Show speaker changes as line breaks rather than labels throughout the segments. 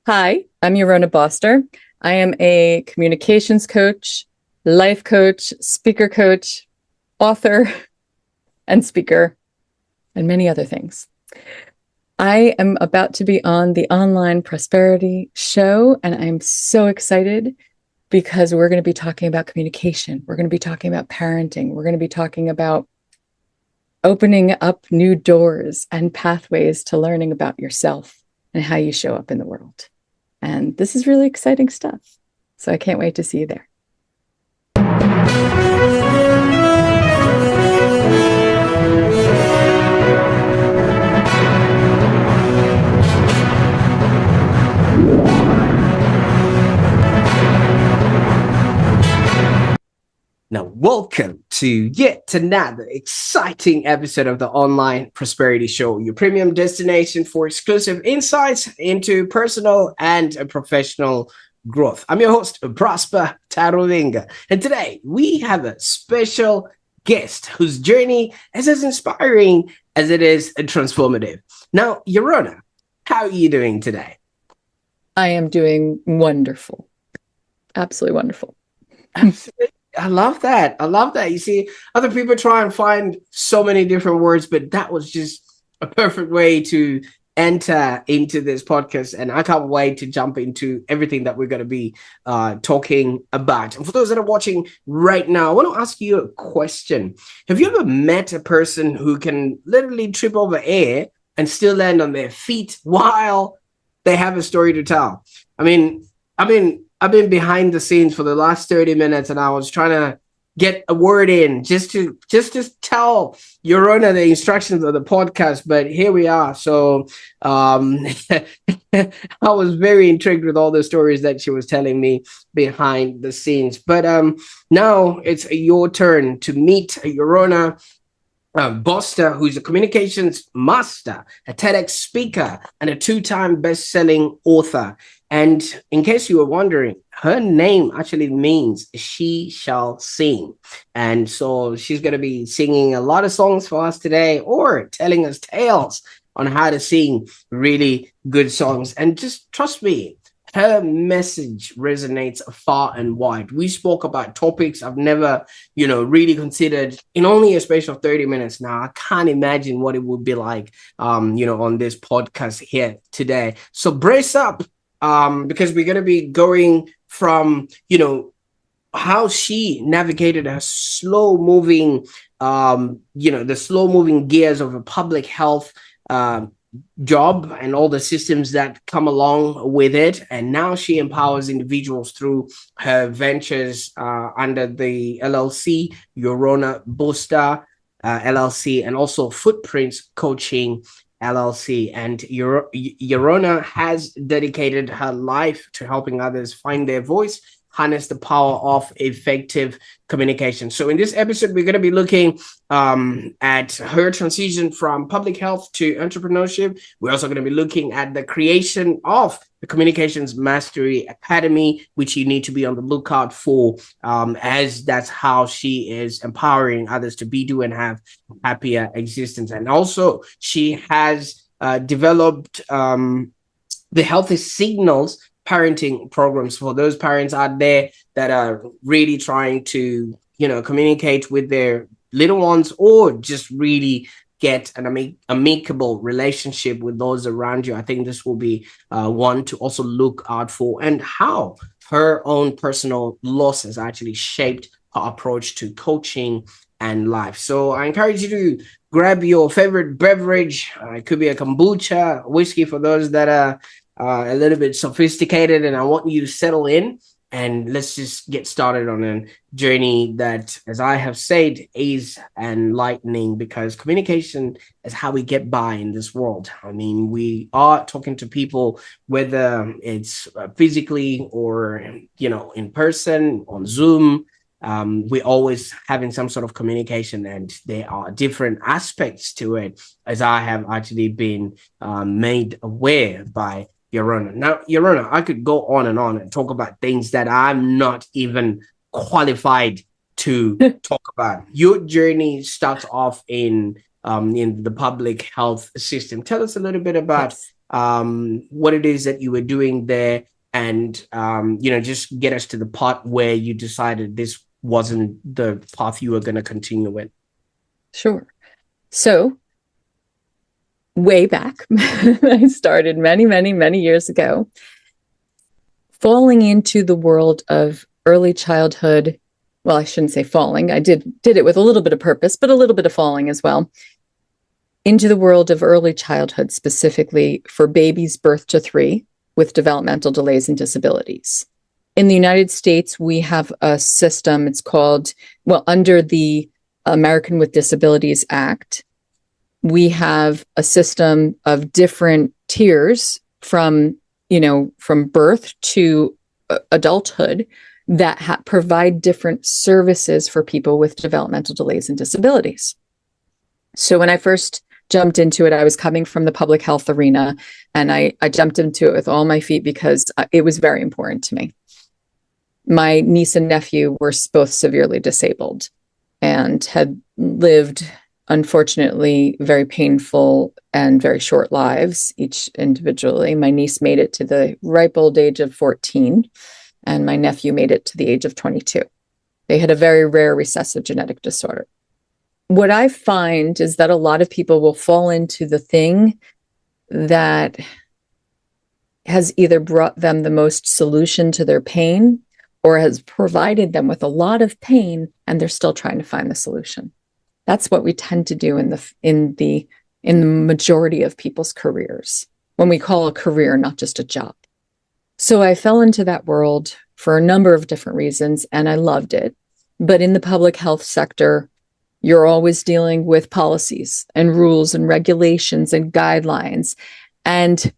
Hi, I'm Yorona Boster. I am a communications coach, life coach, author, and speaker, and many other things. I am about to be on the Online Prosperity Show, and I'm so excited because we're going to be talking about communication. We're going to be talking about parenting. We're going to be talking about opening up new doors and pathways to learning about yourself and how you show up in the world. And this is really exciting stuff. So I can't wait to see you there.
Now, welcome to yet another exciting episode of the Online Prosperity Show, your premium destination for exclusive insights into personal and professional growth. I'm your host, Prosper Taruvinga, and today we have a special guest whose journey is as inspiring as it is transformative. Now, Yorona, how are you doing today?
I am doing wonderful. Absolutely wonderful.
I love that. I love that. You see, other people try and find so many different words, but that was just a perfect way to enter into this podcast. And I can't wait to jump into everything that we're going to be talking about. And for those that are watching right now, I want to ask you a question. Have you ever met a person who can literally trip over air and still land on their feet while they have a story to tell? I've been behind the scenes for the last 30 minutes and I was trying to get a word in just to tell Yorona the instructions of the podcast, but here we are. So I was very intrigued with all the stories that she was telling me behind the scenes. But now it's your turn to meet Yorona Boster, who's a communications master, a TEDx speaker, and a two-time best-selling author. And in case you were wondering, her name actually means she shall sing. And so she's going to be singing a lot of songs for us today or telling us tales on how to sing really good songs. And just trust me, her message resonates far and wide. We spoke about topics I've never, really considered in only a space of 30 minutes. Now, I can't imagine what it would be like, on this podcast here today. So brace up, because we're going to be going from, how she navigated a slow moving, the slow moving gears of a public health, job and all the systems that come along with it. And now she empowers individuals through her ventures under the LLC, Yorona Boster LLC, and also Footprints Coaching LLC. And Yorona has dedicated her life to helping others find their voice, harness the power of effective communication. So in this episode, we're going to be looking at her transition from public health to entrepreneurship. We're also going to be looking at the creation of the Communications Mastery Academy, which you need to be on the lookout for, as that's how she is empowering others to be, do, and have happier existence. And also, she has developed the Healthy Signals parenting programs for those parents out there that are really trying to, communicate with their little ones or just really get an amicable relationship with those around you. I think this will be one to also look out for, and how her own personal loss has actually shaped her approach to coaching and life. So I encourage you to grab your favorite beverage. It could be a kombucha, whiskey for those that are a little bit sophisticated, and I want you to settle in and let's just get started on a journey that, as I have said, is enlightening, because communication is how we get by in this world. I mean, we are talking to people, whether it's physically or, in person, on Zoom. We're always having some sort of communication, and there are different aspects to it, as I have actually been made aware by Yorona. Now, Yorona, I could go on and talk about things that I'm not even qualified to talk about. Your journey starts off in the public health system. Tell us a little bit about
Yes.
what it is that you were doing there, and just get us to the part where you decided this wasn't the path you were going to continue with.
Sure. So way back, I started many, many, many years ago, falling into the world of early childhood. Well, I shouldn't say falling. I did it with a little bit of purpose, but a little bit of falling as well, into the world of early childhood, specifically for babies birth to 3 with developmental delays and disabilities. In the United States, we have a system, it's called, under the American with Disabilities Act, we have a system of different tiers from birth to adulthood that provide different services for people with developmental delays and disabilities. So when I first jumped into it, I was coming from the public health arena, and I jumped into it with all my feet because it was very important to me. My niece and nephew were both severely disabled and had lived, unfortunately, very painful and very short lives, each individually. My niece made it to the ripe old age of 14, and my nephew made it to the age of 22. They had a very rare recessive genetic disorder. What I find is that a lot of people will fall into the thing that has either brought them the most solution to their pain or has provided them with a lot of pain, and they're still trying to find the solution. That's what we tend to do in the majority of people's careers, when we call a career not just a job. So I fell into that world for a number of different reasons, and I loved it. But in the public health sector, you're always dealing with policies and rules and regulations and guidelines. And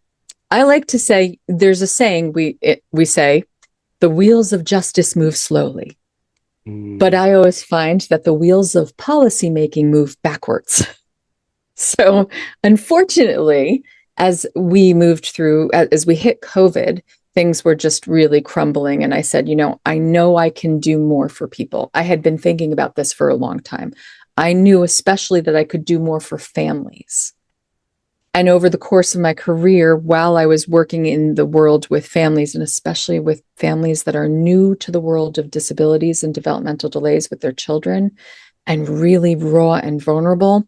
I like to say, there's a saying we say, the wheels of justice move slowly. But I always find that the wheels of policymaking move backwards. So unfortunately, as we hit COVID, things were just really crumbling. And I said, I know I can do more for people. I had been thinking about this for a long time. I knew especially that I could do more for families. And over the course of my career, while I was working in the world with families, and especially with families that are new to the world of disabilities and developmental delays with their children, and really raw and vulnerable,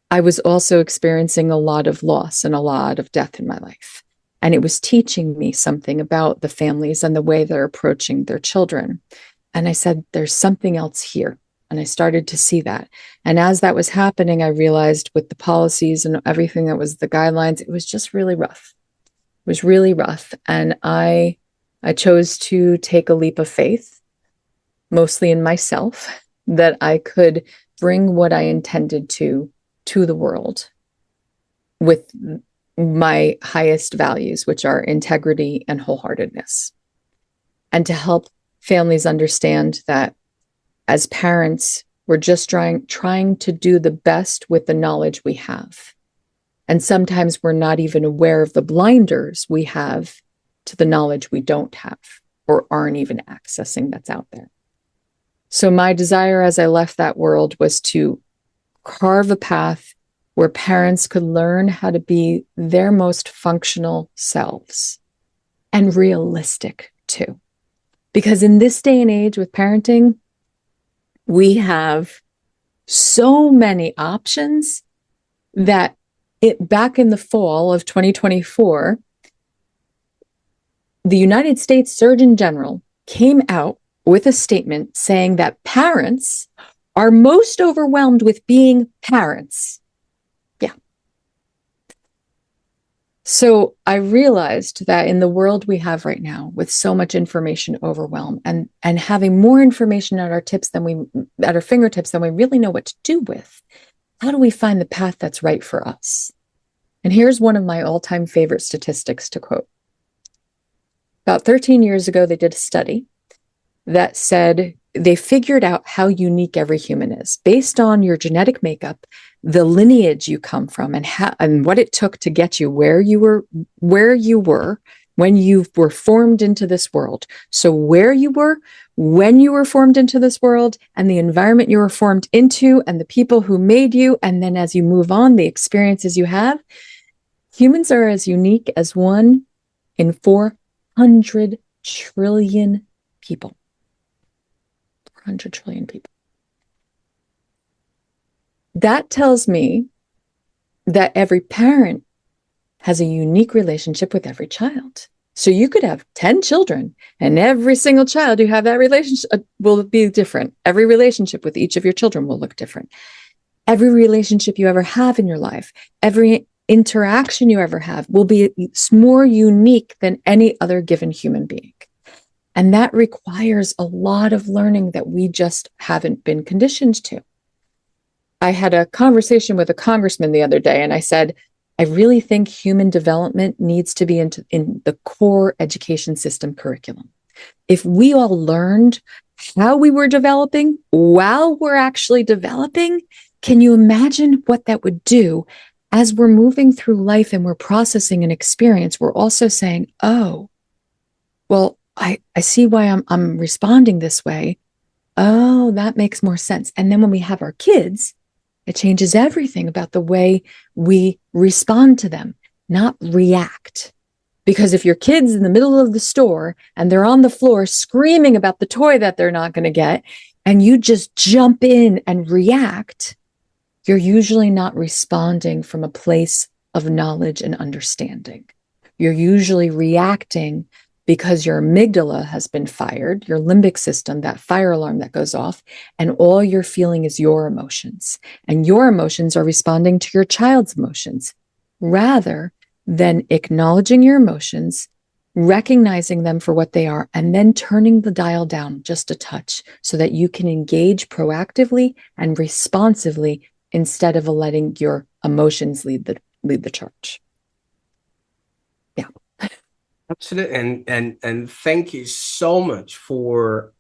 I was also experiencing a lot of loss and a lot of death in my life. And it was teaching me something about the families and the way they're approaching their children. And I said, there's something else here. And I started to see that. And as that was happening, I realized with the policies and everything that was the guidelines, it was just really rough. It was really rough. And I chose to take a leap of faith, mostly in myself, that I could bring what I intended to the world with my highest values, which are integrity and wholeheartedness. And to help families understand that as parents, we're just trying to do the best with the knowledge we have. And sometimes we're not even aware of the blinders we have to the knowledge we don't have or aren't even accessing that's out there. So my desire as I left that world was to carve a path where parents could learn how to be their most functional selves and realistic too. Because in this day and age with parenting, we have so many options that back in the fall of 2024, the United States Surgeon General came out with a statement saying that parents are most overwhelmed with being parents. Yeah. So I realized that in the world we have right now, with so much information overwhelm and having more information at our fingertips than we really know what to do with, how do we find the path that's right for us? And here's one of my all-time favorite statistics to quote. About 13 years ago, they did a study that said they figured out how unique every human is based on your genetic makeup, the lineage you come from, and what it took to get you where you were when you were formed into this world. So where you were when you were formed into this world, and the environment you were formed into, and the people who made you, and then as you move on, the experiences you have. Humans are as unique as 1 in 400 trillion people. 400 trillion people. That tells me that every parent has a unique relationship with every child. So you could have 10 children, and every single child you have that relationship will be different. Every relationship with each of your children will look different. Every relationship you ever have in your life, every interaction you ever have will be more unique than any other given human being. And that requires a lot of learning that we just haven't been conditioned to. I had a conversation with a congressman the other day, and I said, I really think human development needs to be in the core education system curriculum. If we all learned how we were developing while we're actually developing, can you imagine what that would do as we're moving through life and we're processing an experience? We're also saying, oh, well, I see why I'm responding this way. Oh, that makes more sense. And then when we have our kids, it changes everything about the way we respond to them, not react. Because if your kid's in the middle of the store and they're on the floor screaming about the toy that they're not going to get, and you just jump in and react, you're usually not responding from a place of knowledge and understanding. You're usually reacting because your amygdala has been fired, your limbic system, that fire alarm that goes off, and all you're feeling is your emotions. And your emotions are responding to your child's emotions, rather than acknowledging your emotions, recognizing them for what they are, and then turning the dial down just a touch so that you can engage proactively and responsively instead of letting your emotions lead the charge. Yeah.
Absolutely. And thank you so much for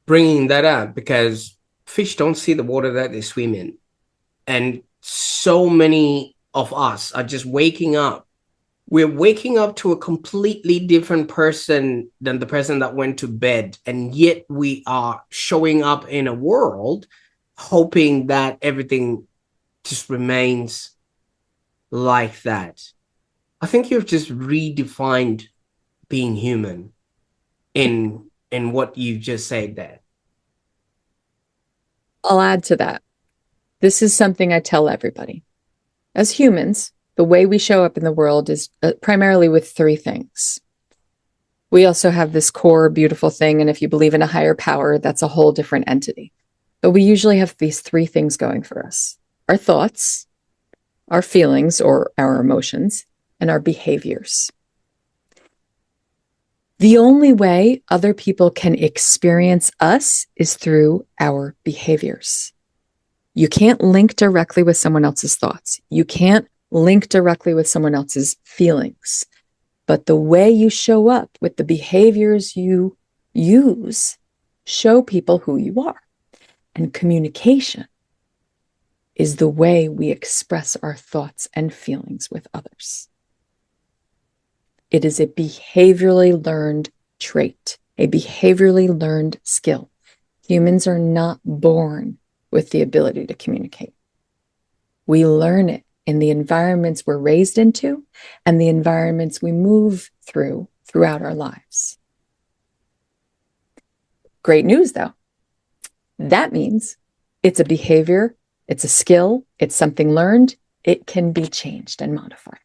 bringing that up, because fish don't see the water that they swim in. And so many of us are just waking up. We're waking up to a completely different person than the person that went to bed. And yet we are showing up in a world hoping that everything just remains like that. I think you've just redefined being human in what you just said there.
I'll add to that. This is something I tell everybody. As humans, the way we show up in the world is primarily with 3 things. We also have this core beautiful thing, and if you believe in a higher power, that's a whole different entity. But we usually have these 3 things going for us: our thoughts, our feelings or our emotions, and our behaviors. The only way other people can experience us is through our behaviors. You can't link directly with someone else's thoughts. You can't link directly with someone else's feelings. But the way you show up with the behaviors you use show people who you are. And communication is the way we express our thoughts and feelings with others. It is a behaviorally learned trait, a behaviorally learned skill. Humans are not born with the ability to communicate. We learn it in the environments we're raised into and the environments we move through throughout our lives. Great news, though. That means it's a behavior, it's a skill, it's something learned. It can be changed and modified.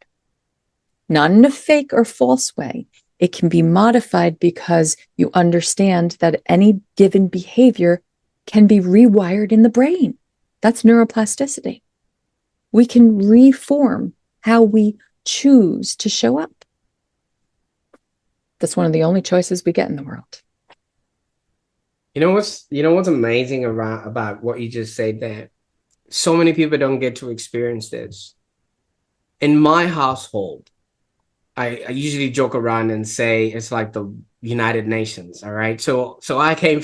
Not in a fake or false way. It can be modified because you understand that any given behavior can be rewired in the brain. That's neuroplasticity. We can reform how we choose to show up. That's one of the only choices we get in the world.
You know what's amazing about what you just said there? So many people don't get to experience this. In my household, I usually joke around and say it's like the United Nations. All right. So I came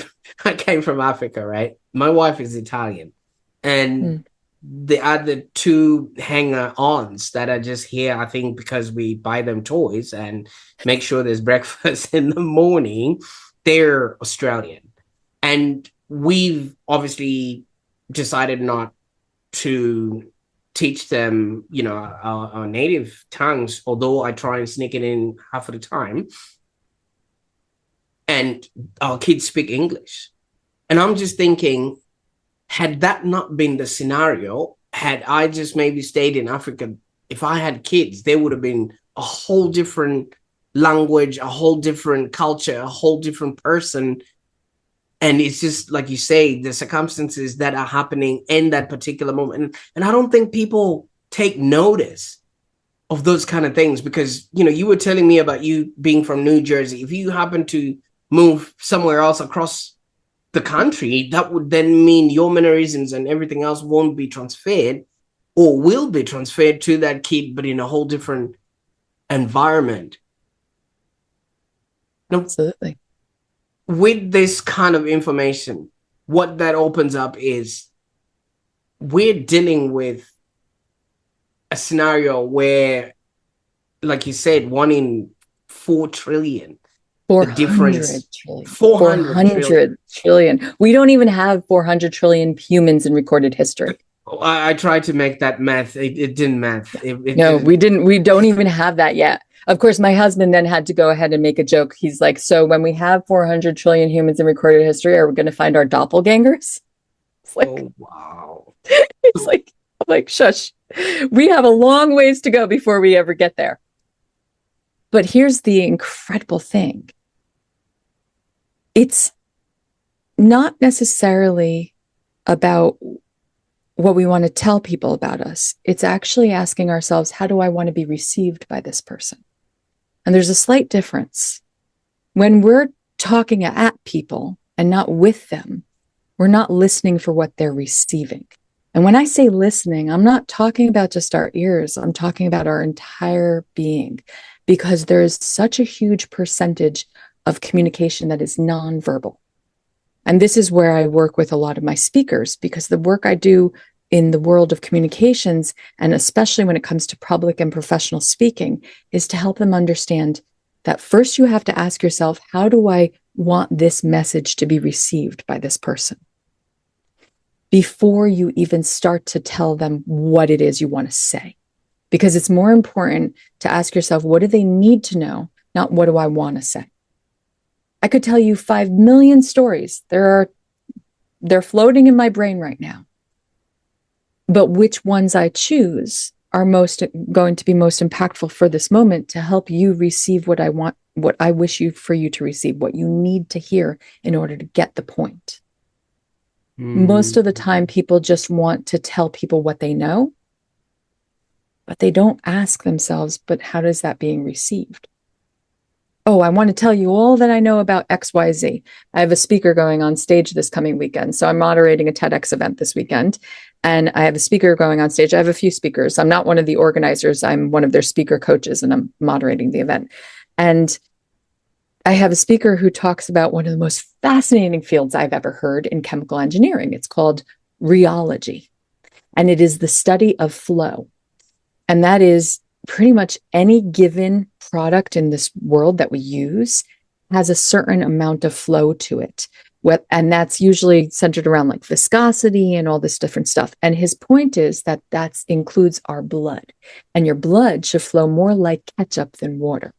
from Africa, right? My wife is Italian. And the other 2 hanger-ons that are just here, I think, because we buy them toys and make sure there's breakfast in the morning, they're Australian. And we've obviously decided not to teach them, our native tongues, although I try and sneak it in half of the time. And our kids speak English. And I'm just thinking, had that not been the scenario, had I just maybe stayed in Africa, if I had kids, they would have been a whole different language, a whole different culture, a whole different person. And it's just like you say, the circumstances that are happening in that particular moment. And I don't think people take notice of those kind of things, because, you were telling me about you being from New Jersey. If you happen to move somewhere else across the country, that would then mean your mannerisms and everything else won't be transferred, or will be transferred to that kid, but in a whole different environment. Now,
Absolutely.
with this kind of information, what that opens up is we're dealing with a scenario where, like you said, 1 in 4 trillion.
400 trillion.
400
trillion. We don't even have 400 trillion humans in recorded history.
I tried to make that math. It didn't math.
No, we didn't. We don't even have that yet. Of course, my husband then had to go ahead and make a joke. He's like, so when we have 400 trillion humans in recorded history, are we going to find our doppelgangers? It's like,
oh, wow.
It's like, I'm like, shush. We have a long ways to go before we ever get there. But here's the incredible thing. It's not necessarily about what we want to tell people about us. It's actually asking ourselves, how do I want to be received by this person? And there's a slight difference. When we're talking at people and not with them, we're not listening for what they're receiving. And when I say listening, I'm not talking about just our ears. I'm talking about our entire being, because there is such a huge percentage of communication that is nonverbal. And this is where I work with a lot of my speakers, because the work I do in the world of communications, and especially when it comes to public and professional speaking, is to help them understand that first you have to ask yourself, how do I want this message to be received by this person? Before you even start to tell them what it is you want to say. Because it's more important to ask yourself, what do they need to know, not what do I want to say? I could tell you 5 million stories. They're floating in my brain right now. But which ones I choose are going to be most impactful for this moment to help you receive what I want, what I wish for you to receive, what you need to hear in order to get the point. Most of the time, people just want to tell people what they know, but they don't ask themselves, but how is that being received? Oh, I want to tell you all that I know about XYZ. I have a speaker going on stage this coming weekend. So I'm moderating a TEDx event this weekend, and I have a speaker going on stage. I have a few speakers. I'm not one of the organizers. I'm one of their speaker coaches, and I'm moderating the event. And I have a speaker who talks about one of the most fascinating fields I've ever heard in chemical engineering. It's called rheology, and it is the study of flow. And that is pretty much any given product in this world that we use has a certain amount of flow to it. And that's usually centered around like viscosity and all this different stuff. And his point is that that includes our blood, and your blood should flow more like ketchup than water.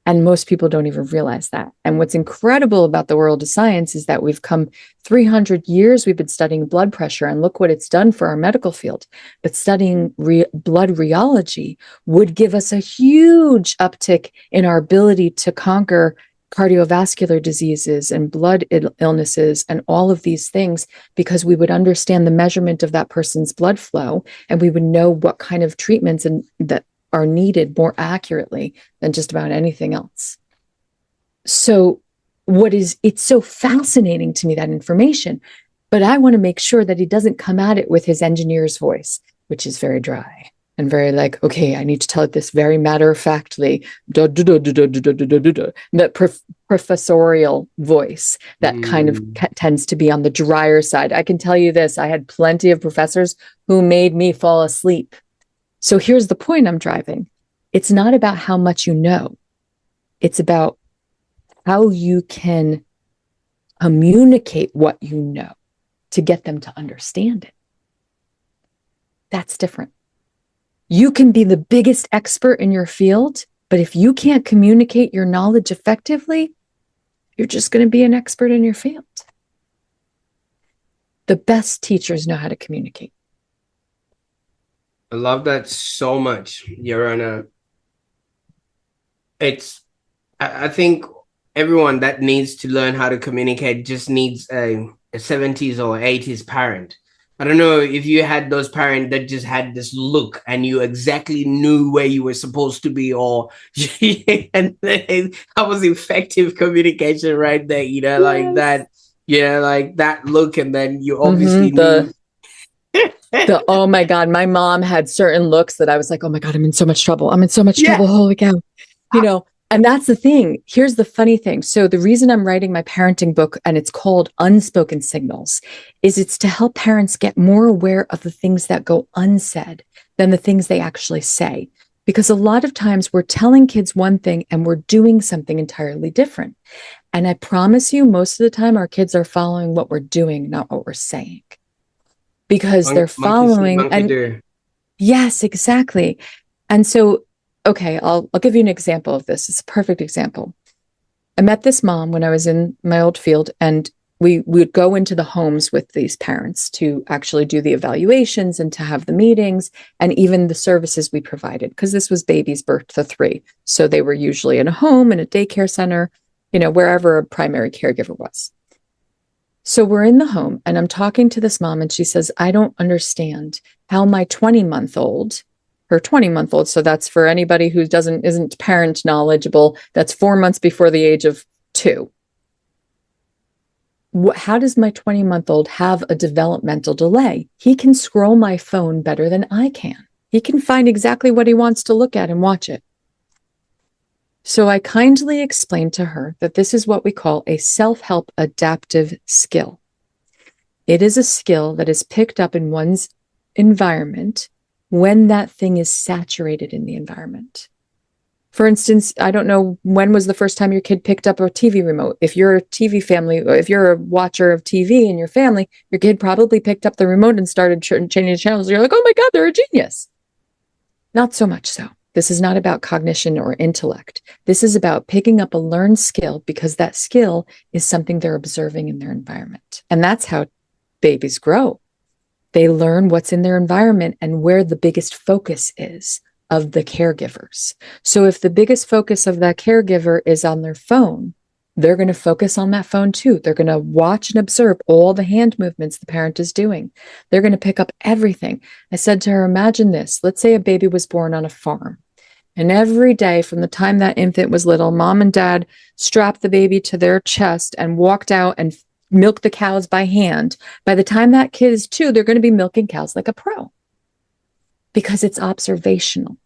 And most people don't even realize that. And what's incredible about the world of science is that we've come 300 years, we've been studying blood pressure, and look what it's done for our medical field. But studying blood rheology would give us a huge uptick in our ability to conquer cardiovascular diseases and blood illnesses and all of these things, because we would understand the measurement of that person's blood flow, and we would know what kind of treatments and that are needed more accurately than just about anything else. So it's so fascinating to me, that information, but I want to make sure that he doesn't come at it with his engineer's voice, which is very dry and very like, okay, I need to tell it this very matter-of-factly, that professorial voice that kind of tends to be on the drier side. I can tell you this, I had plenty of professors who made me fall asleep. So here's the point I'm driving. It's not about how much you know. It's about how you can communicate what you know to get them to understand it. That's different. You can be the biggest expert in your field, but if you can't communicate your knowledge effectively, you're just going to be an expert in your field. The best teachers know how to communicate.
I love that so much, Yorana. I think everyone that needs to learn how to communicate just needs a 70s or 80s parent. I don't know if you had those parents that just had this look and you exactly knew where you were supposed to be, or and that was effective communication right there, like that. Yeah, like that look, and then you obviously knew.
Oh my God, my mom had certain looks that I was like, oh my God, I'm in so much trouble. I'm in so much trouble. Holy cow. And that's the thing. Here's the funny thing. So the reason I'm writing my parenting book, and it's called Unspoken Signals, is it's to help parents get more aware of the things that go unsaid than the things they actually say. Because a lot of times we're telling kids one thing and we're doing something entirely different. And I promise you, most of the time, our kids are following what we're doing, not what we're saying. Because they're following. Yes, exactly. And so, okay, I'll give you an example of this. It's a perfect example. I met this mom when I was in my old field, and we would go into the homes with these parents to actually do the evaluations and to have the meetings and even the services we provided, because this was babies birth to 3. So they were usually in a home, in a daycare center, wherever a primary caregiver was. So we're in the home and I'm talking to this mom and she says, I don't understand how my 20-month-old, her 20-month-old, so that's for anybody who isn't parent knowledgeable, that's 4 months before the age of 2. How does my 20-month-old have a developmental delay? He can scroll my phone better than I can. He can find exactly what he wants to look at and watch it. So I kindly explained to her that this is what we call a self-help adaptive skill. It is a skill that is picked up in one's environment when that thing is saturated in the environment. For instance, I don't know, when was the first time your kid picked up a TV remote? If you're a TV family, or if you're a watcher of TV in your family, your kid probably picked up the remote and started changing the channels. You're like, oh my God, they're a genius. Not so much so. This is not about cognition or intellect. This is about picking up a learned skill because that skill is something they're observing in their environment. And that's how babies grow. They learn what's in their environment and where the biggest focus is of the caregivers. So if the biggest focus of that caregiver is on their phone, they're going to focus on that phone too. They're going to watch and observe all the hand movements the parent is doing. They're going to pick up everything. I said to her, imagine this. Let's say a baby was born on a farm. And every day from the time that infant was little, mom and dad strapped the baby to their chest and walked out and milked the cows by hand. By the time that kid is 2, they're going to be milking cows like a pro. Because it's observational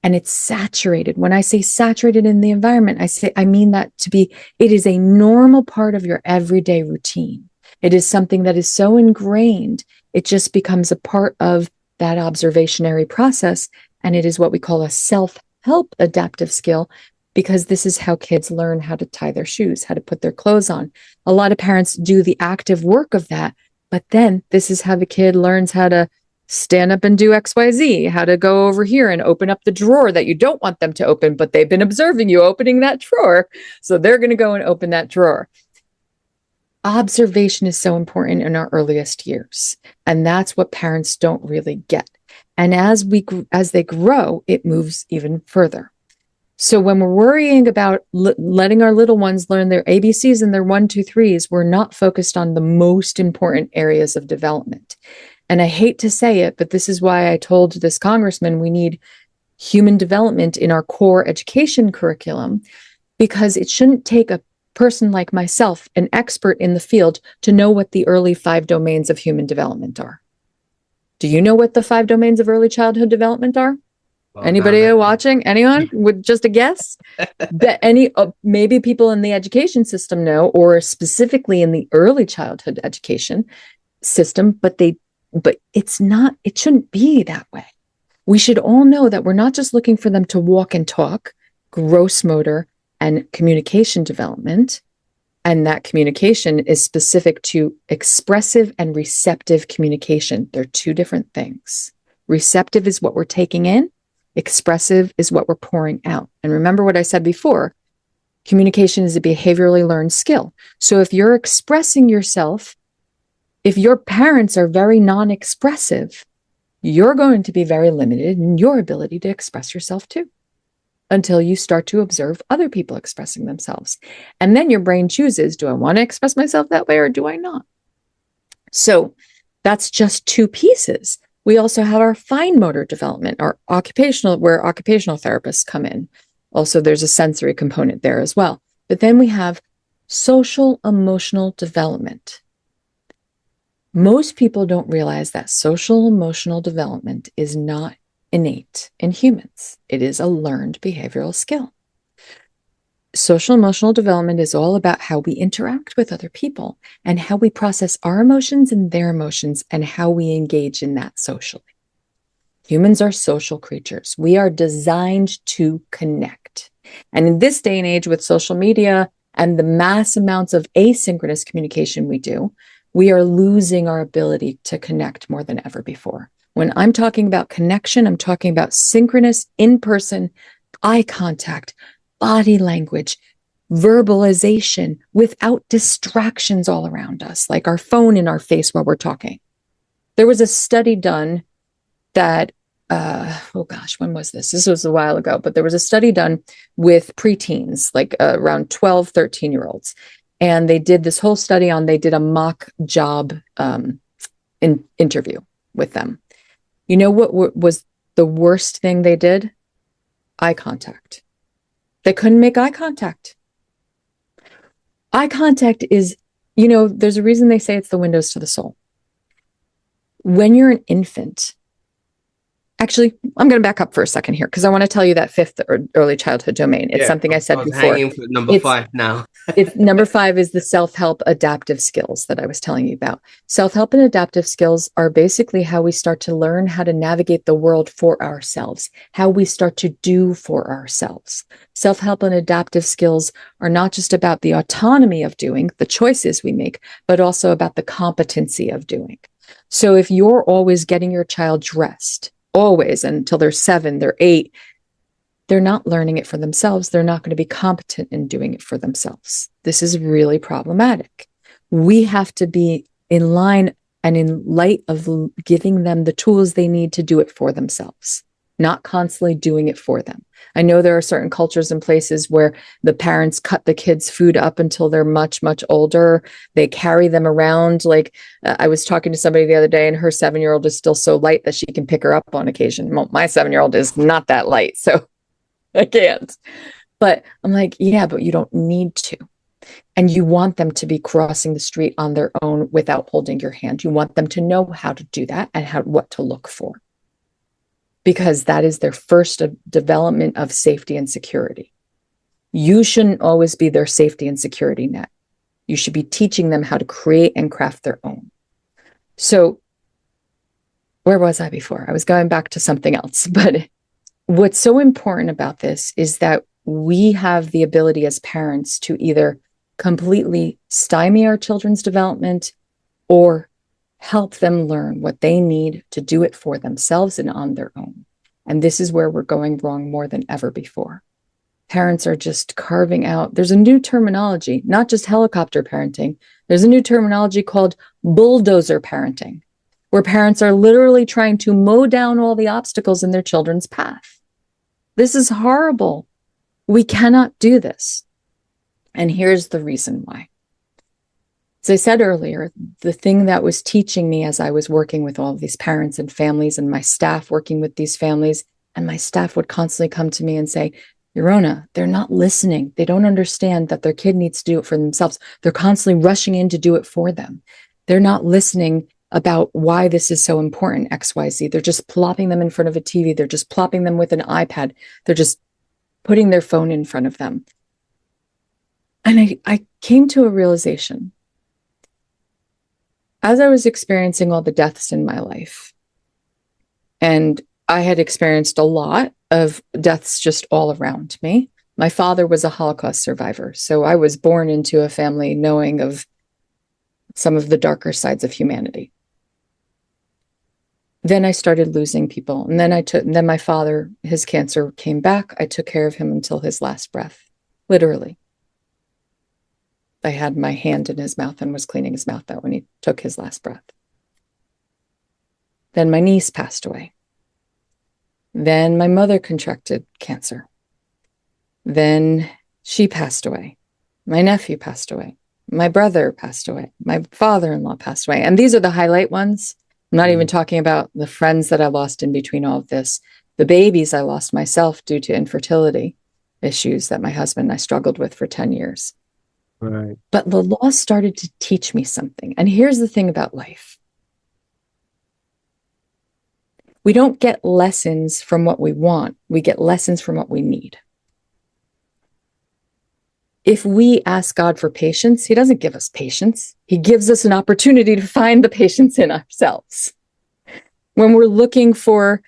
and it's saturated. When I say saturated in the environment, I mean that it is a normal part of your everyday routine. It is something that is so ingrained, it just becomes a part of that observationary process. And it is what we call a self-help adaptive skill, because this is how kids learn how to tie their shoes, how to put their clothes on. A lot of parents do the active work of that, but then this is how the kid learns how to stand up and do XYZ, how to go over here and open up the drawer that you don't want them to open, but they've been observing you opening that drawer. So they're going to go and open that drawer. Observation is so important in our earliest years. And that's what parents don't really get. And as they grow, it moves even further. So when we're worrying about letting our little ones learn their ABCs and their 1, 2, 3s, we're not focused on the most important areas of development. And I hate to say it, but this is why I told this congressman we need human development in our core education curriculum, because it shouldn't take a person like myself, an expert in the field, to know what the early 5 domains of human development are. Do you know what the 5 domains of early childhood development are? Well, anybody watching? Anyone? Would just a guess? Maybe people in the education system know, or specifically in the early childhood education system, but it shouldn't be that way. We should all know that we're not just looking for them to walk and talk, gross motor and communication development. And that communication is specific to expressive and receptive communication. They're 2 different things. Receptive is what we're taking in. Expressive is what we're pouring out. And remember what I said before, communication is a behaviorally learned skill. So if you're expressing yourself, if your parents are very non-expressive, you're going to be very limited in your ability to express yourself too, until you start to observe other people expressing themselves. And then your brain chooses, do I want to express myself that way or do I not? So that's just two pieces. We also have our fine motor development, our occupational, where occupational therapists come in. Also, there's a sensory component there as well. But then we have social emotional development. Most people don't realize that social emotional development is not innate in humans. It is a learned behavioral skill. Social emotional development is all about how we interact with other people and how we process our emotions and their emotions and how we engage in that socially. Humans are social creatures. We are designed to connect. And in this day and age with social media and the mass amounts of asynchronous communication we do, we are losing our ability to connect more than ever before. When I'm talking about connection, I'm talking about synchronous, in-person, eye contact, body language, verbalization without distractions all around us, like our phone in our face while we're talking. There was a study done that, when was this? This was a while ago, but there was a study done with preteens, like around 12, 13-year-olds. And they did this whole study on, they did a mock job interview with them. You know what was the worst thing they did? Eye contact. They couldn't make eye contact. Eye contact is, there's a reason they say it's the windows to the soul. When you're an infant, actually, I'm going to back up for a second here because I want to tell you that fifth early childhood domain. It's something I said before.
Hanging for number 5 now.
It's number 5 is the self-help adaptive skills that I was telling you about. Self-help and adaptive skills are basically how we start to learn how to navigate the world for ourselves, how we start to do for ourselves. Self-help and adaptive skills are not just about the autonomy of doing, the choices we make, but also about the competency of doing. So if you're always getting your child dressed, always until they're 7, they're 8, they're not learning it for themselves. They're not going to be competent in doing it for themselves. This is really problematic. We have to be in line and in light of giving them the tools they need to do it for themselves, not constantly doing it for them. I know there are certain cultures and places where the parents cut the kids' food up until they're much, much older. They carry them around. Like I was talking to somebody the other day and her 7-year-old is still so light that she can pick her up on occasion. Well, my 7-year-old is not that light, so I can't. But I'm like, yeah, but you don't need to. And you want them to be crossing the street on their own without holding your hand. You want them to know how to do that and what to look for. Because that is their first development of safety and security. You shouldn't always be their safety and security net. You should be teaching them how to create and craft their own. So where was I before? I was going back to something else. But what's so important about this is that we have the ability as parents to either completely stymie our children's development or help them learn what they need to do it for themselves and on their own. And this is where we're going wrong more than ever before. Parents are just carving out. There's a new terminology, not just helicopter parenting. There's a new terminology called bulldozer parenting, where parents are literally trying to mow down all the obstacles in their children's path. This is horrible. We cannot do this. And here's the reason why. As I said earlier, the thing that was teaching me as I was working with all of these parents and families and my staff working with these families, and my staff would constantly come to me and say, Yorona, they're not listening. They don't understand that their kid needs to do it for themselves. They're constantly rushing in to do it for them. They're not listening about why this is so important, XYZ. They're just plopping them in front of a TV. They're just plopping them with an iPad. They're just putting their phone in front of them. And I came to a realization. As I was experiencing all the deaths in my life, and I had experienced a lot of deaths just all around me. My father was a Holocaust survivor, so I was born into a family knowing of some of the darker sides of humanity. Then I started losing people. And then my father, his cancer came back. I took care of him until his last breath, literally. I had my hand in his mouth and was cleaning his mouth out when he took his last breath. Then my niece passed away. Then my mother contracted cancer. Then she passed away. My nephew passed away. My brother passed away. My father-in-law passed away. And these are the highlight ones. I'm not even talking about the friends that I lost in between all of this. The babies I lost myself due to infertility issues that my husband and I struggled with for 10 years.
Right.
But the loss started to teach me something. And here's the thing about life. We don't get lessons from what we want. We get lessons from what we need. If we ask God for patience, he doesn't give us patience. He gives us an opportunity to find the patience in ourselves. When we're looking for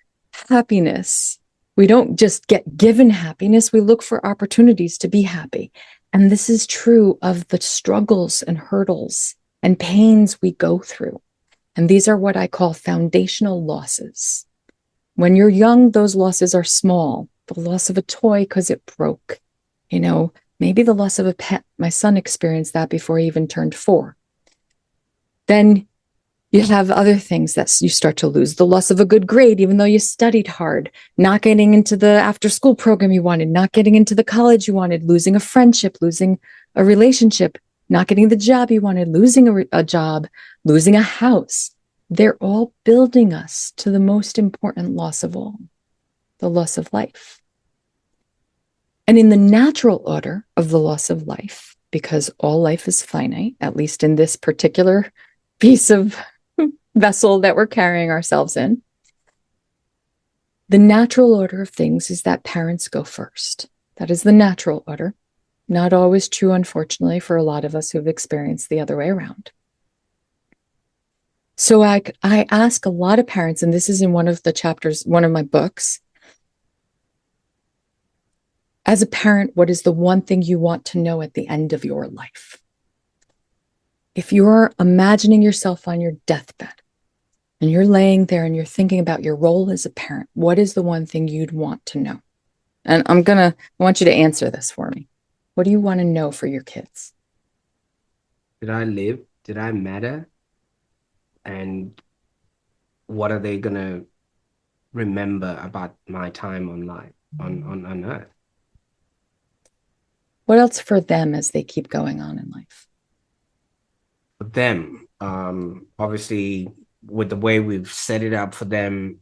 happiness, we don't just get given happiness. We look for opportunities to be happy. And this is true of the struggles and hurdles and pains we go through. And these are what I call foundational losses. When you're young, those losses are small. The loss of a toy because it broke, maybe the loss of a pet. My son experienced that before he even turned 4. Then you have other things that you start to lose. The loss of a good grade, even though you studied hard, not getting into the after-school program you wanted, not getting into the college you wanted, losing a friendship, losing a relationship, not getting the job you wanted, losing a job, losing a house. They're all building us to the most important loss of all, the loss of life. And in the natural order of the loss of life, because all life is finite, at least in this particular piece of vessel that we're carrying ourselves in, the natural order of things is that parents go first. That is the natural order. Not always true, unfortunately, for a lot of us who've experienced the other way around. So I ask a lot of parents, and this is in one of the chapters, one of my books, as a parent, what is the one thing you want to know at the end of your life? If you're imagining yourself on your deathbed and you're laying there and you're thinking about your role as a parent, what is the one thing you'd want to know? And I want you to answer this for me. What do you want to know for your kids?
Did I live? Did I matter? And what are they going to remember about my time on life, on earth?
What else for them as they keep going on in life?
For them, obviously, with the way we've set it up for them,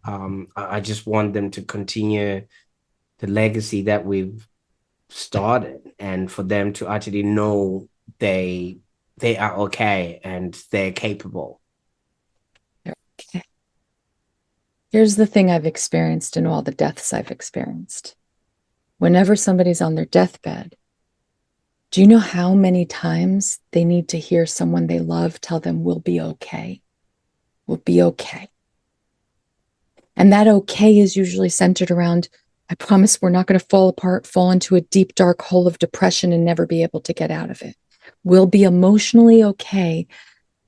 I just want them to continue the legacy that we've started, and for them to actually know they are okay and they're capable.
Okay. Here's the thing I've experienced in all the deaths I've experienced. Whenever somebody's on their deathbed, do you know how many times they need to hear someone they love tell them, we'll be okay? We'll be okay. And that okay is usually centered around, I promise we're not going to fall apart, fall into a deep, dark hole of depression and never be able to get out of it. We'll be emotionally okay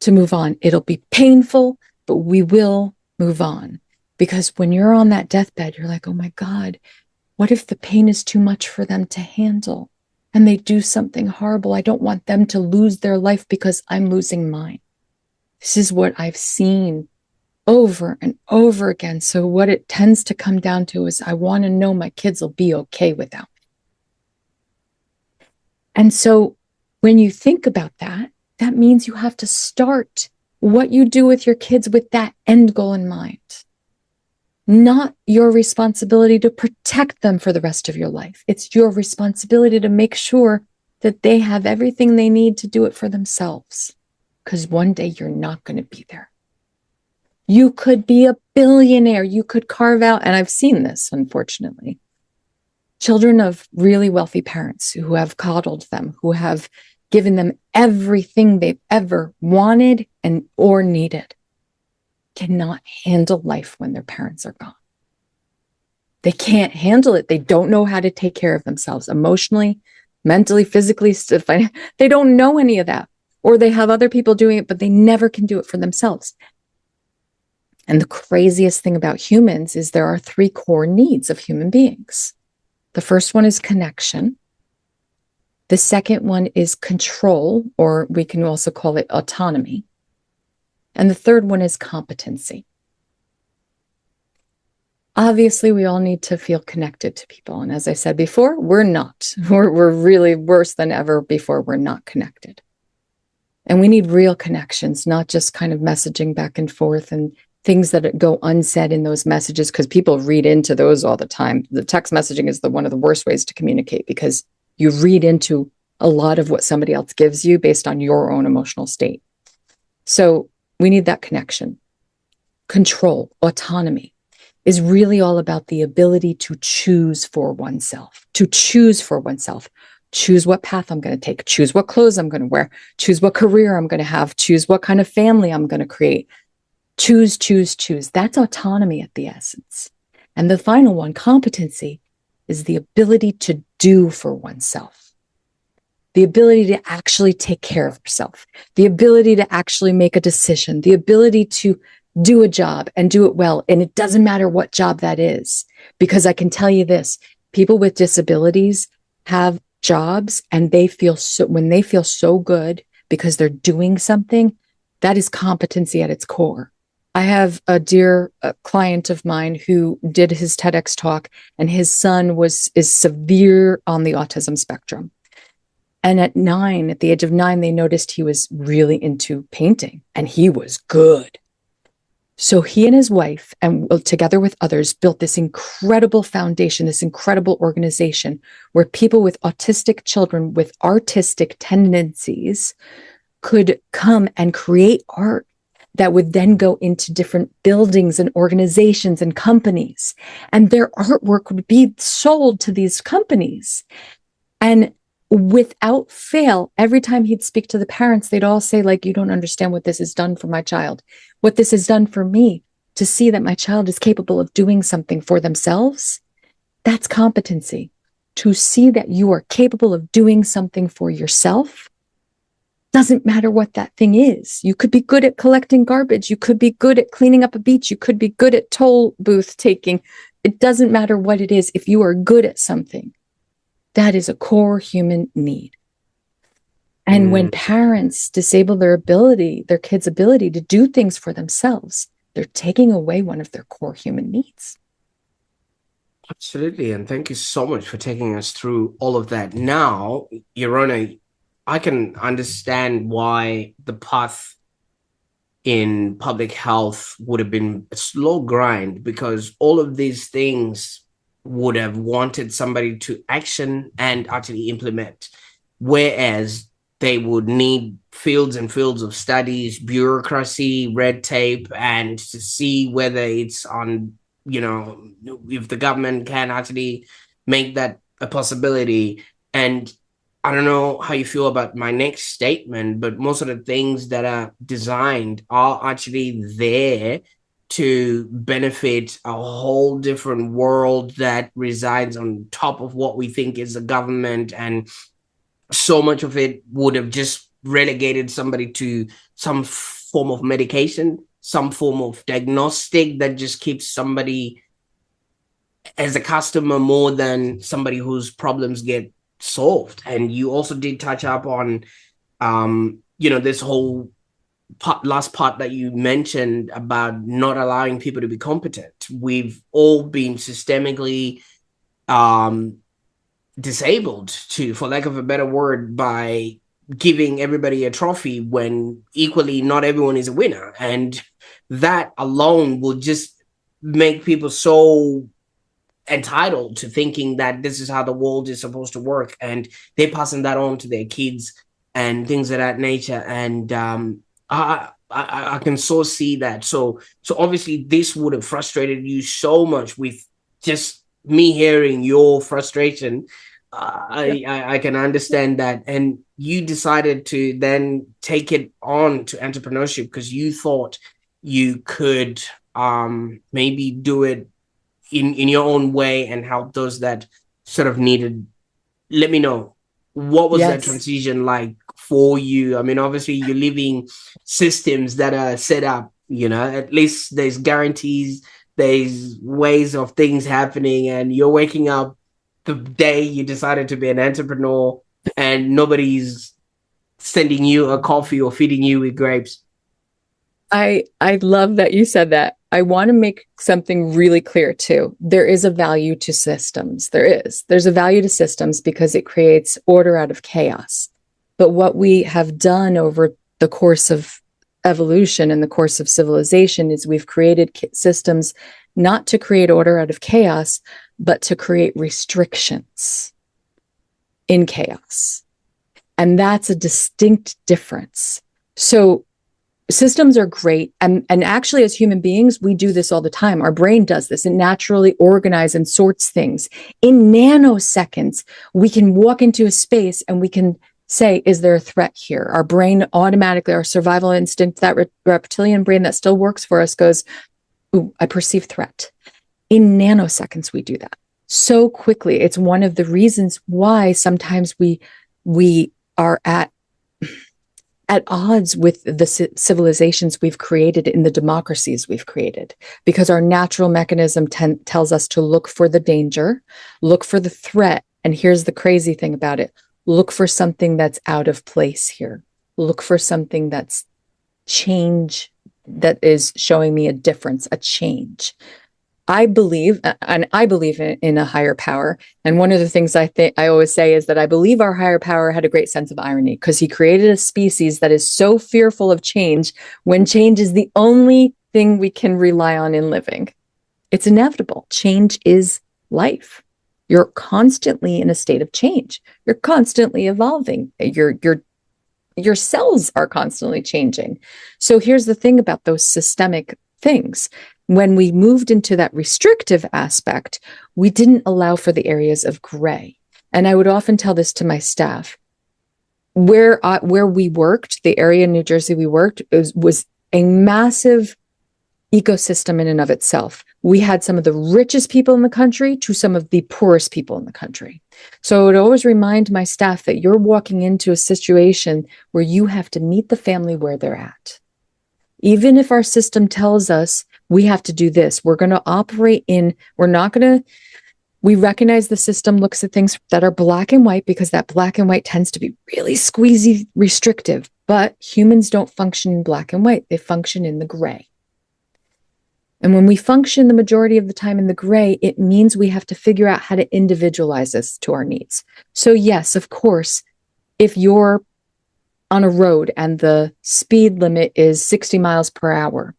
to move on. It'll be painful, but we will move on. Because when you're on that deathbed, you're like, oh my God, what if the pain is too much for them to handle? And they do something horrible. I don't want them to lose their life because I'm losing mine. This is what I've seen over and over again. So what it tends to come down to is I want to know my kids will be okay without me. And so when you think about that, that means you have to start what you do with your kids with that end goal in mind. Not your responsibility to protect them for the rest of your life. It's your responsibility to make sure that they have everything they need to do it for themselves. Because one day you're not going to be there. You could be a billionaire. You could carve out, and I've seen this, unfortunately, children of really wealthy parents who have coddled them, who have given them everything they've ever wanted and or needed, cannot handle life when their parents are gone. They can't handle it. They don't know how to take care of themselves emotionally, mentally, physically. They don't know any of that. Or they have other people doing it, but they never can do it for themselves. And the craziest thing about humans is there are three core needs of human beings. The first one is connection. The second one is control, or we can also call it autonomy. And the third one is competency. Obviously, we all need to feel connected to people. And as I said before, we're not. We're really worse than ever before we're not connected. And we need real connections, not just kind of messaging back and forth and things that go unsaid in those messages, because people read into those all the time. The text messaging is one of the worst ways to communicate, because you read into a lot of what somebody else gives you based on your own emotional state. So we need that connection. Control, autonomy is really all about the ability to choose for oneself, choose what path I'm going to take, choose what clothes I'm going to wear, choose what career I'm going to have, choose what kind of family I'm going to create. Choose. That's autonomy at the essence. And the final one, competency, is the ability to do for oneself, the ability to actually take care of yourself, the ability to actually make a decision, the ability to do a job and do it well. And it doesn't matter what job that is, because I can tell you this, people with disabilities have jobs and when they feel so good because they're doing something, that is competency at its core. I have a dear client of mine who did his TEDx talk, and his son is severe on the autism spectrum. And at the age of 9, they noticed he was really into painting, and he was good. So he and his wife, and together with others, built this incredible foundation, this incredible organization where people with autistic children with artistic tendencies could come and create art that would then go into different buildings and organizations and companies. And their artwork would be sold to these companies. And without fail, every time he'd speak to the parents, they'd all say, like, you don't understand what this has done for my child, what this has done for me, to see that my child is capable of doing something for themselves. That's competency. To see that you are capable of doing something for yourself. Doesn't matter what that thing is. You could be good at collecting garbage. You could be good at cleaning up a beach. You could be good at toll booth taking. It doesn't matter what it is. If you are good at something, that is a core human need. And when parents disable their kids' ability to do things for themselves, they're taking away one of their core human needs.
Absolutely. And thank you so much for taking us through all of that. Now, Yorona, I can understand why the path in public health would have been a slow grind, because all of these things would have wanted somebody to action and actually implement, whereas they would need fields and fields of studies, bureaucracy, red tape, and to see whether it's on, if the government can actually make that a possibility. And I don't know how you feel about my next statement, but most of the things that are designed are actually there to benefit a whole different world that resides on top of what we think is the government. And so much of it would have just relegated somebody to some form of medication, some form of diagnostic that just keeps somebody as a customer more than somebody whose problems get solved. And you also did touch up on this whole last part that you mentioned about not allowing people to be competent. We've all been systemically disabled, for lack of a better word, by giving everybody a trophy when equally not everyone is a winner. And that alone will just make people so entitled to thinking that this is how the world is supposed to work, and they're passing that on to their kids and things of that nature. And I can so see that. So obviously this would have frustrated you so much. With just me hearing your frustration, I can understand that. And you decided to then take it on to entrepreneurship because you thought you could maybe do it in your own way and help those that sort of needed. Let me know, what was that transition like for you? I mean, obviously you're living systems that are set up You know, at least there's guarantees, there's ways of things happening, and you're waking up the day you decided to be an entrepreneur, and nobody's sending you a coffee or feeding you with grapes.
I love that you said that. I want to make something really clear too. There is a value to systems. There's a value to systems because it creates order out of chaos. But what we have done over the course of evolution and the course of civilization is we've created systems not to create order out of chaos, but to create restrictions in chaos. And that's a distinct difference. So systems are great. And actually, as human beings, we do this all the time. Our brain does this. It naturally organizes and sorts things. In nanoseconds, we can walk into a space and we can say, is there a threat here? Our brain automatically, our survival instinct, that reptilian brain that still works for us goes, ooh, I perceive threat. In nanoseconds, we do that so quickly. It's one of the reasons why sometimes we are at odds with the civilizations we've created in the democracies we've created, because our natural mechanism tells us to look for the danger, look for the threat. And here's the crazy thing about it. Look for something that's out of place here. Look for something that's change, that is showing me a difference, a change. I believe in a higher power. And one of the things I always say is that I believe our higher power had a great sense of irony, because he created a species that is so fearful of change when change is the only thing we can rely on in living. It's inevitable. Change is life. You're constantly in a state of change. You're constantly evolving. Your cells are constantly changing. So here's the thing about those systemic things. When we moved into that restrictive aspect, we didn't allow for the areas of gray. And I would often tell this to my staff. Where we worked, the area in New Jersey we worked, was a massive ecosystem in and of itself. We had some of the richest people in the country to some of the poorest people in the country. So I would always remind my staff that you're walking into a situation where you have to meet the family where they're at. Even if our system tells us we have to do this, we're going to operate we recognize the system looks at things that are black and white, because that black and white tends to be really squeezy, restrictive. But humans don't function in black and white. They function in the gray. And when we function the majority of the time in the gray, it means we have to figure out how to individualize this to our needs. So yes, of course, if you're on a road and the speed limit is 60 miles per hour,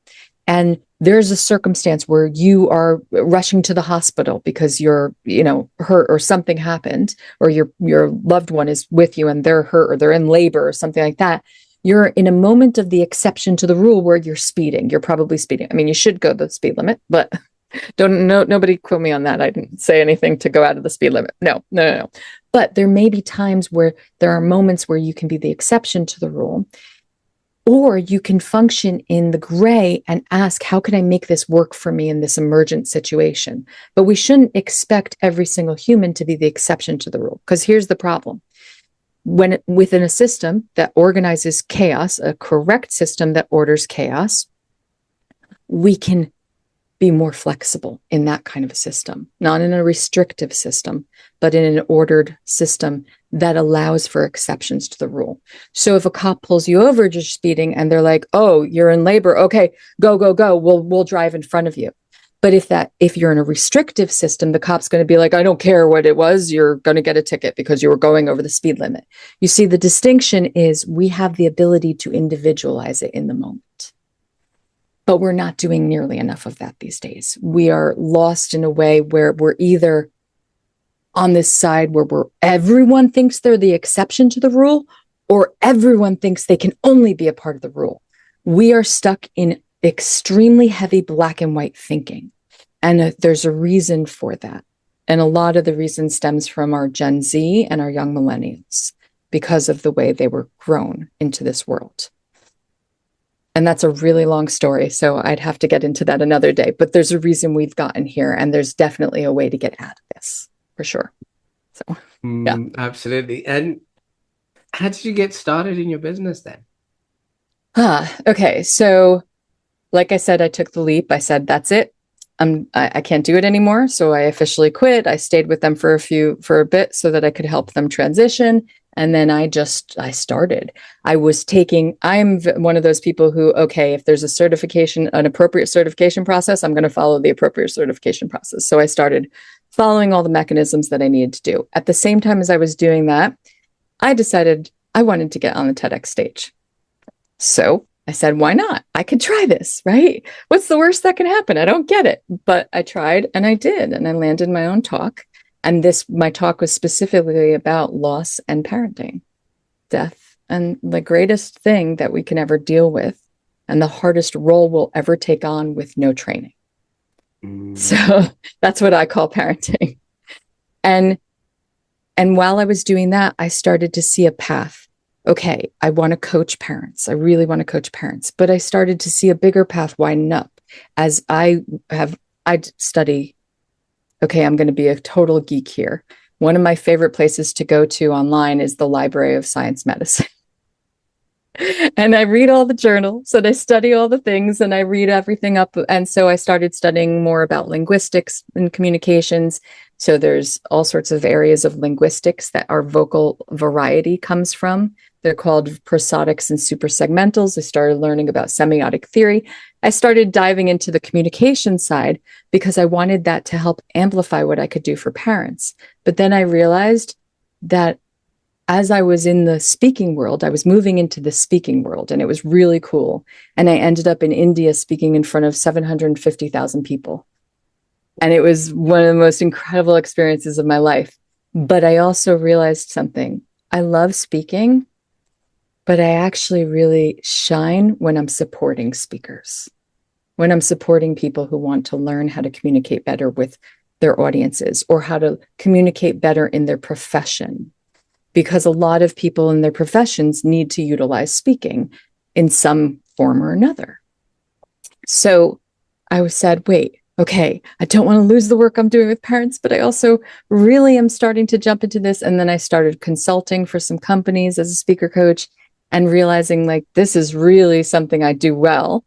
and there's a circumstance where you are rushing to the hospital because you're, hurt or something happened, or your loved one is with you and they're hurt or they're in labor or something like that, you're in a moment of the exception to the rule where you're speeding. You're probably speeding. I mean, you should go the speed limit, but nobody quote me on that. I didn't say anything to go out of the speed limit. No. But there may be times where there are moments where you can be the exception to the rule, or you can function in the gray and ask, how can I make this work for me in this emergent situation? But we shouldn't expect every single human to be the exception to the rule, because here's the problem. When within a system that organizes chaos, a correct system that orders chaos, we can be more flexible in that kind of a system, not in a restrictive system, but in an ordered system that allows for exceptions to the rule. So if a cop pulls you over just speeding and they're like, oh, you're in labor, okay, go, we'll drive in front of you. But if you're in a restrictive system, the cop's going to be like, I don't care what it was, you're going to get a ticket because you were going over the speed limit. You see, the distinction is we have the ability to individualize it in the moment. But we're not doing nearly enough of that these days. We are lost in a way where we're either on this side where everyone thinks they're the exception to the rule, or everyone thinks they can only be a part of the rule. We are stuck in extremely heavy black and white thinking. And there's a reason for that. And a lot of the reason stems from our Gen Z and our young millennials, because of the way they were grown into this world. And that's a really long story, so I'd have to get into that another day. But there's a reason we've gotten here, and there's definitely a way to get out of this, for sure. So, yeah.
Absolutely. And how did you get started in your business then?
Okay, so like I said, I took the leap. I said, that's it. I can't do it anymore. So I officially quit. I stayed with them for a bit so that I could help them transition. And then I started. I'm one of those people who, okay, if there's an appropriate certification process, I'm going to follow the appropriate certification process. So I started following all the mechanisms that I needed to do. At the same time as I was doing that, I decided I wanted to get on the TEDx stage. So I said, why not? I could try this, right? What's the worst that can happen? I don't get it, but I tried and I did, and I landed my own talk. And my talk was specifically about loss and parenting, death, and the greatest thing that we can ever deal with, and the hardest role we'll ever take on with no training. So that's what I call parenting. And while I was doing that, I started to see a path. Okay, I want to coach parents. I really want to coach parents. But I started to see a bigger path widen up as I study. Okay, I'm going to be a total geek here. One of my favorite places to go to online is the Library of Science Medicine. And I read all the journals and I study all the things and I read everything up. And so I started studying more about linguistics and communications. So there's all sorts of areas of linguistics that our vocal variety comes from. They're called prosodics and suprasegmentals. I started learning about semiotic theory. I started diving into the communication side because I wanted that to help amplify what I could do for parents. But then I realized that as I was in the speaking world, I was moving into the speaking world, and it was really cool. And I ended up in India speaking in front of 750,000 people. And it was one of the most incredible experiences of my life. But I also realized something. I love speaking, but I actually really shine when I'm supporting speakers, when I'm supporting people who want to learn how to communicate better with their audiences or how to communicate better in their profession. Because a lot of people in their professions need to utilize speaking in some form or another. So I said, wait, okay, I don't want to lose the work I'm doing with parents, but I also really am starting to jump into this. And then I started consulting for some companies as a speaker coach and realizing like, this is really something I do well.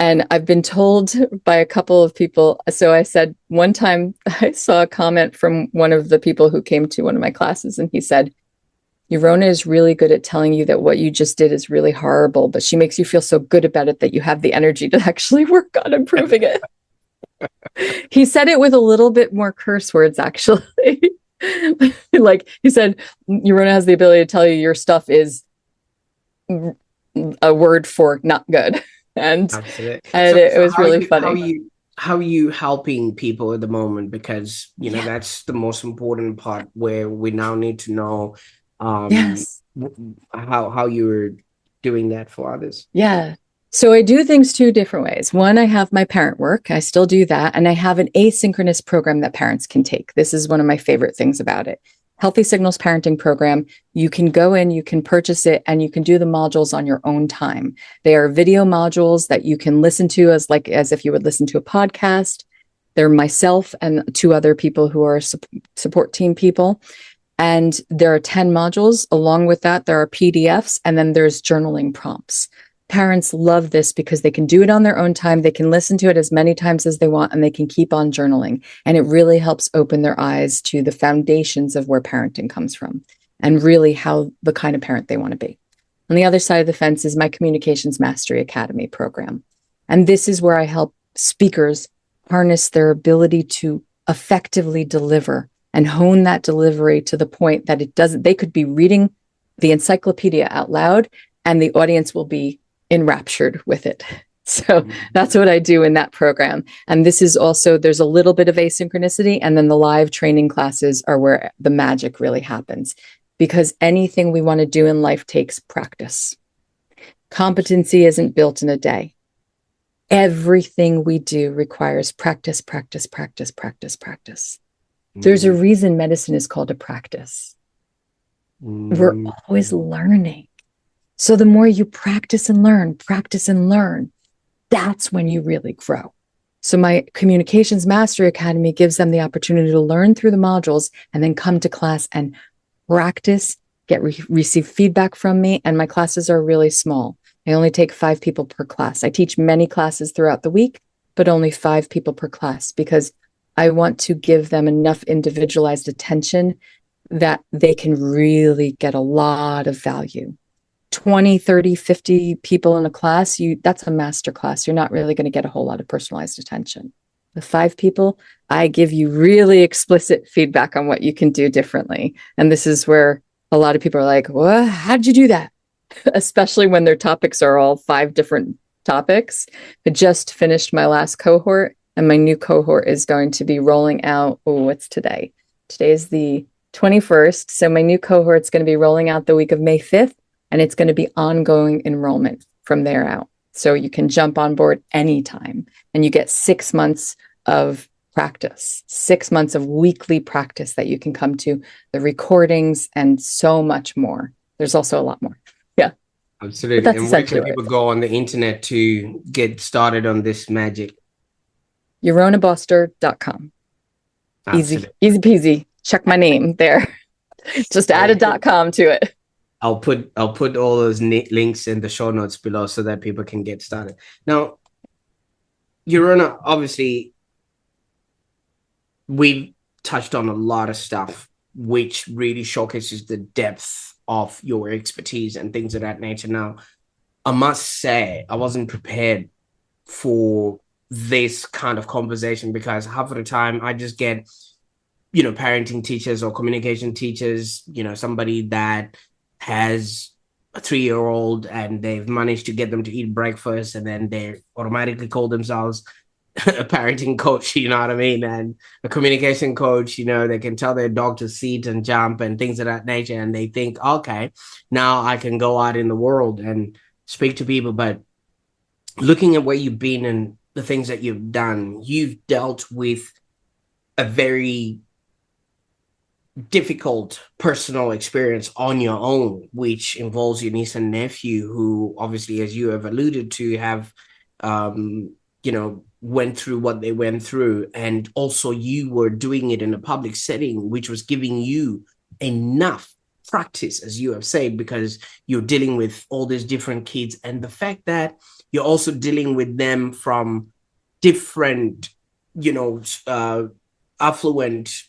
And I've been told by a couple of people. So I said, one time I saw a comment from one of the people who came to one of my classes, and he said, Yorona is really good at telling you that what you just did is really horrible, but she makes you feel so good about it that you have the energy to actually work on improving it. He said it with a little bit more curse words, actually. Like he said, Yorona has the ability to tell you your stuff is a word for not good. And it was really funny.
How are you helping people at the moment? Because, that's the most important part, where we now need to know
yes,
how you're doing that for others.
Yeah. So I do things two different ways. One, I have my parent work. I still do that. And I have an asynchronous program that parents can take. This is one of my favorite things about it. Healthy Signals Parenting Program. You can go in, you can purchase it, and you can do the modules on your own time. They are video modules that you can listen to as if you would listen to a podcast. They're myself and two other people who are support team people. And there are 10 modules. Along with that, there are PDFs, and then there's journaling prompts. Parents love this because they can do it on their own time. They can listen to it as many times as they want, and they can keep on journaling. And it really helps open their eyes to the foundations of where parenting comes from and really how the kind of parent they want to be. On the other side of the fence is my Communications Mastery Academy program. And this is where I help speakers harness their ability to effectively deliver and hone that delivery to the point that they could be reading the encyclopedia out loud and the audience will be enraptured with it. So that's what I do in that program. And this is also, there's a little bit of asynchronicity, and then the live training classes are where the magic really happens, because anything we want to do in life takes practice. Competency isn't built in a day. Everything we do requires practice, practice, practice, practice, practice. There's a reason medicine is called a practice. We're always learning. So the more you practice and learn, that's when you really grow. So my Communications Mastery Academy gives them the opportunity to learn through the modules and then come to class and practice, receive feedback from me. And my classes are really small. I only take 5 people per class. I teach many classes throughout the week, but only 5 people per class because I want to give them enough individualized attention that they can really get a lot of value. 20, 30, 50 people in a class, that's a master class. You're not really going to get a whole lot of personalized attention. The 5 people, I give you really explicit feedback on what you can do differently. And this is where a lot of people are like, well, how'd you do that? Especially when their topics are all 5 different topics. I just finished my last cohort, and my new cohort is going to be rolling out. Oh, what's today? Today is the 21st. So my new cohort is going to be rolling out the week of May 5th, and it's going to be ongoing enrollment from there out. So you can jump on board anytime, and you get 6 months of practice, 6 months of weekly practice that you can come to, the recordings, and so much more. There's also a lot more. Yeah.
Absolutely. And where can people go on the internet to get started on this magic? YaronaBoster.com. Easy peasy. Check my name there. Just add a .com to it. I'll put all those links in the show notes below so that people can get started. Now, Yarona, obviously, we've touched on a lot of stuff, which really showcases the depth of your expertise and things of that nature. Now, I must say, I wasn't prepared for this kind of conversation because half of the time I just get, parenting teachers or communication teachers, somebody that has a 3-year-old and they've managed to get them to eat breakfast, and then they automatically call themselves a parenting coach, you know what I mean? And a communication coach, they can tell their dog to sit and jump and things of that nature. And they think, okay, now I can go out in the world and speak to people. But looking at where you've been and the things that you've done, you've dealt with a very difficult personal experience on your own, which involves your niece and nephew, who obviously, as you have alluded to, have, went through what they went through. And also you were doing it in a public setting, which was giving you enough practice, as you have said, because you're dealing with all these different kids. And the fact that you're also dealing with them from different, affluent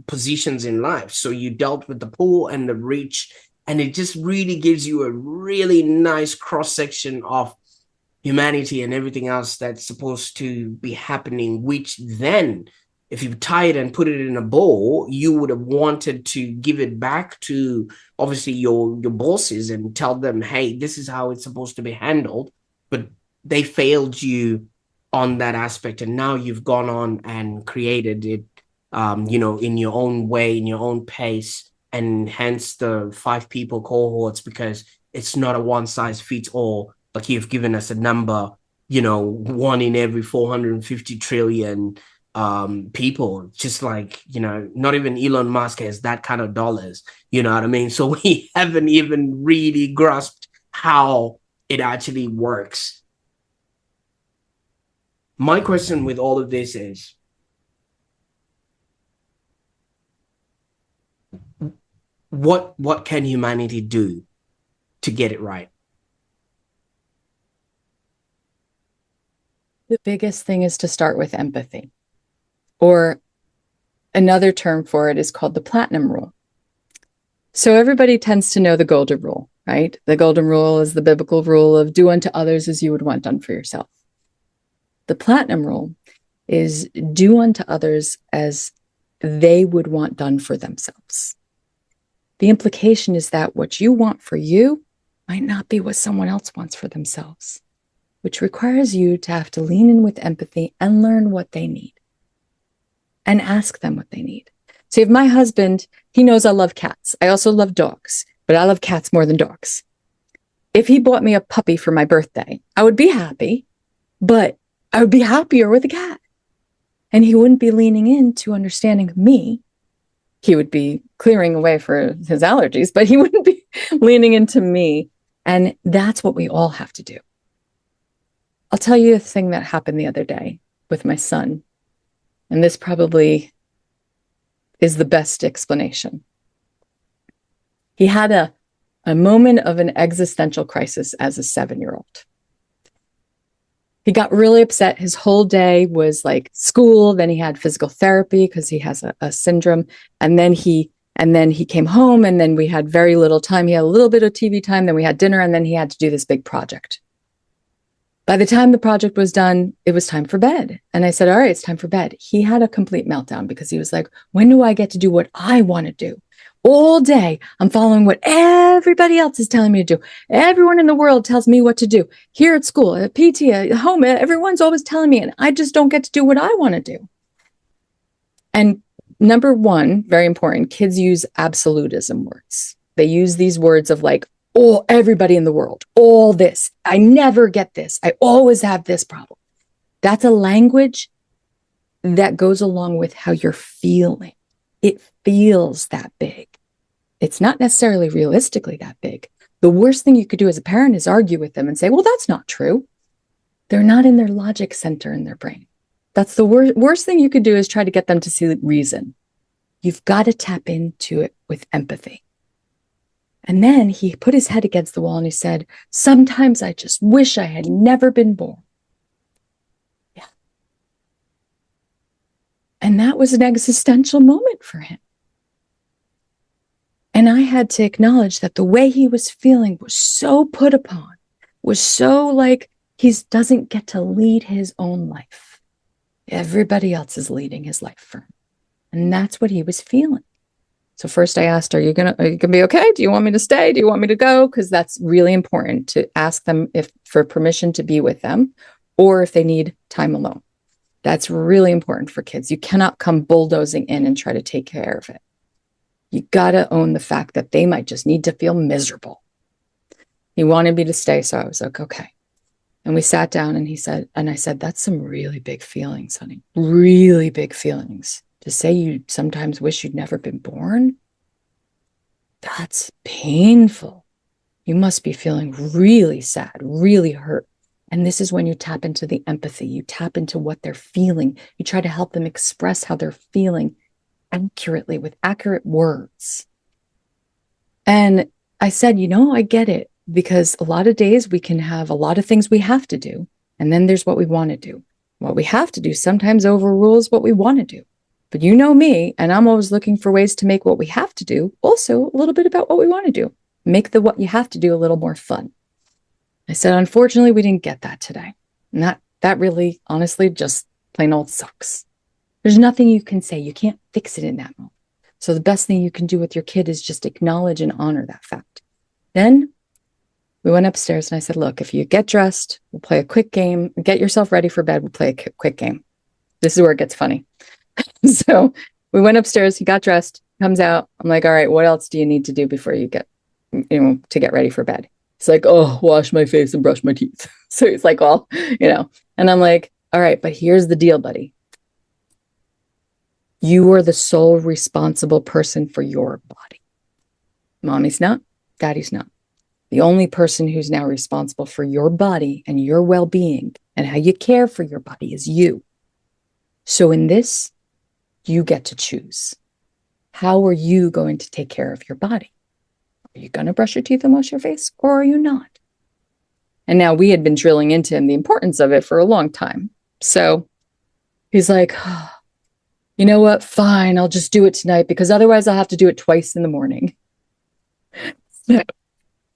positions in life. So you dealt with the poor and the rich, and it just really gives you a really nice cross-section of humanity and everything else that's supposed to be happening, which then, if you tie it and put it in a bowl, you would have wanted to give it back to obviously your bosses and tell them, hey, this is how it's supposed to be handled. But they failed you on that aspect, and now you've gone on and created it in your own way, in your own pace, and hence the 5 people cohorts, because it's not a one size fits all. Like you've given us a number, 1 in every 450 trillion people, just like, not even Elon Musk has that kind of dollars, you know what I mean? So we haven't even really grasped how it actually works. My question with all of this is, what can humanity do to get it right?
The biggest thing is to start with empathy, or another term for it is called the platinum rule. So everybody tends to know the golden rule, right? The golden rule is the biblical rule of do unto others as you would want done for yourself. The platinum rule is do unto others as they would want done for themselves. The implication is that what you want for you might not be what someone else wants for themselves, which requires you to have to lean in with empathy and learn what they need and ask them what they need. So if my husband, he knows I love cats. I also love dogs, but I love cats more than dogs. If he bought me a puppy for my birthday, I would be happy, but I would be happier with a cat. And he wouldn't be leaning into understanding me. He would be clearing away for his allergies, but he wouldn't be leaning into me. And that's what we all have to do. I'll tell you a thing that happened the other day with my son. And this probably is the best explanation. He had a moment of an existential crisis as a 7-year-old. He got really upset. His whole day was like school. Then he had physical therapy because he has a syndrome. And then he came home, and then we had very little time. He had a little bit of TV time. Then we had dinner, and then he had to do this big project. By the time the project was done, it was time for bed. And I said, all right, it's time for bed. He had a complete meltdown because he was like, when do I get to do what I want to do? All day, I'm following what everybody else is telling me to do. Everyone in the world tells me what to do. Here at school, at PT, at home, everyone's always telling me, and I just don't get to do what I want to do. And number one, very important, kids use absolutism words. They use these words of like, oh, everybody in the world, all this. I never get this. I always have this problem. That's a language that goes along with how you're feeling. It feels that big. It's not necessarily realistically that big. The worst thing you could do as a parent is argue with them and say, well, that's not true. They're not in their logic center in their brain. That's the worst thing you could do is try to get them to see reason. You've got to tap into it with empathy. And then he put his head against the wall and he said, sometimes I just wish I had never been born. Yeah. And that was an existential moment for him. And I had to acknowledge that the way he was feeling was so put upon, was so like he doesn't get to lead his own life. Everybody else is leading his life for him. And that's what he was feeling. So first I asked, are you gonna be okay? Do you want me to stay? Do you want me to go? Because that's really important to ask them for permission to be with them, or if they need time alone. That's really important for kids. You cannot come bulldozing in and try to take care of it. You gotta own the fact that they might just need to feel miserable. He wanted me to stay, so I was like, okay. And we sat down and I said, that's some really big feelings, honey. Really big feelings. To say you sometimes wish you'd never been born, that's painful. You must be feeling really sad, really hurt. And this is when you tap into the empathy. You tap into what they're feeling. You try to help them express how they're feeling accurately with accurate words. And I said, I get it, because a lot of days we can have a lot of things we have to do. And then there's what we want to do. What we have to do sometimes overrules what we want to do. But you know me, and I'm always looking for ways to make what we have to do also a little bit about what we want to do. Make what you have to do a little more fun. I said, unfortunately, we didn't get that today. And that really, honestly, just plain old sucks. There's nothing you can say. You can't fix it in that moment. So the best thing you can do with your kid is just acknowledge and honor that fact. Then we went upstairs and I said, look, if you get dressed, we'll play a quick game. Get yourself ready for bed. We'll play a quick game. This is where it gets funny. So we went upstairs, he got dressed, comes out. I'm like, all right, what else do you need to do before you get, to get ready for bed? He's like, oh, wash my face and brush my teeth. So he's like, well, and I'm like, all right, but here's the deal, buddy. You are the sole responsible person for your body. Mommy's not, daddy's not. The only person who's now responsible for your body and your well-being and how you care for your body is you. So in this, you get to choose. How are you going to take care of your body? Are you going to brush your teeth and wash your face, or are you not? And now we had been drilling into him the importance of it for a long time. So he's like, oh, you know what? Fine, I'll just do it tonight, because otherwise I'll have to do it twice in the morning.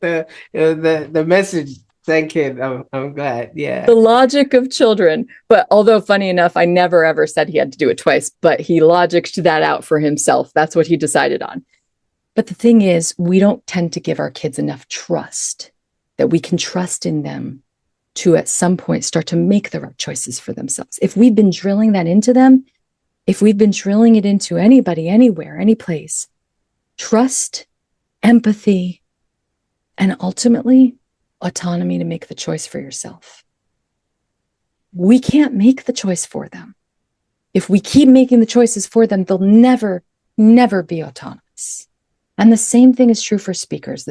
The message. Thank you. I'm glad. Yeah.
The logic of children. But although funny enough, I never ever said he had to do it twice, but he logicked that out for himself. That's what he decided on. But the thing is, we don't tend to give our kids enough trust that we can trust in them to at some point start to make the right choices for themselves. If we've been drilling that into them, if we've been drilling it into anybody, anywhere, any place, trust, empathy, and ultimately autonomy to make the choice for yourself. We can't make the choice for them. If we keep making the choices for them, they'll never, never be autonomous. And the same thing is true for speakers.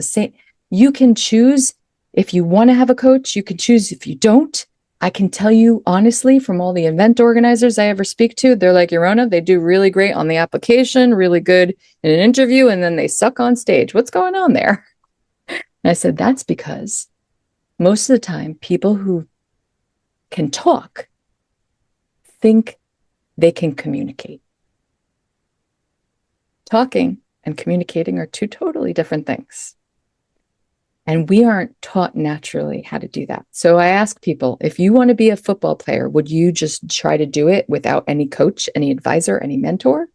You can choose if you want to have a coach, you can choose if you don't. I can tell you honestly, from all the event organizers I ever speak to, they're like, Yorona, they do really great on the application, really good in an interview, and then they suck on stage. What's going on there? And I said, that's because most of the time, people who can talk think they can communicate. Talking and communicating are two totally different things. And we aren't taught naturally how to do that. So I ask people, if you want to be a football player, would you just try to do it without any coach, any advisor, any mentor?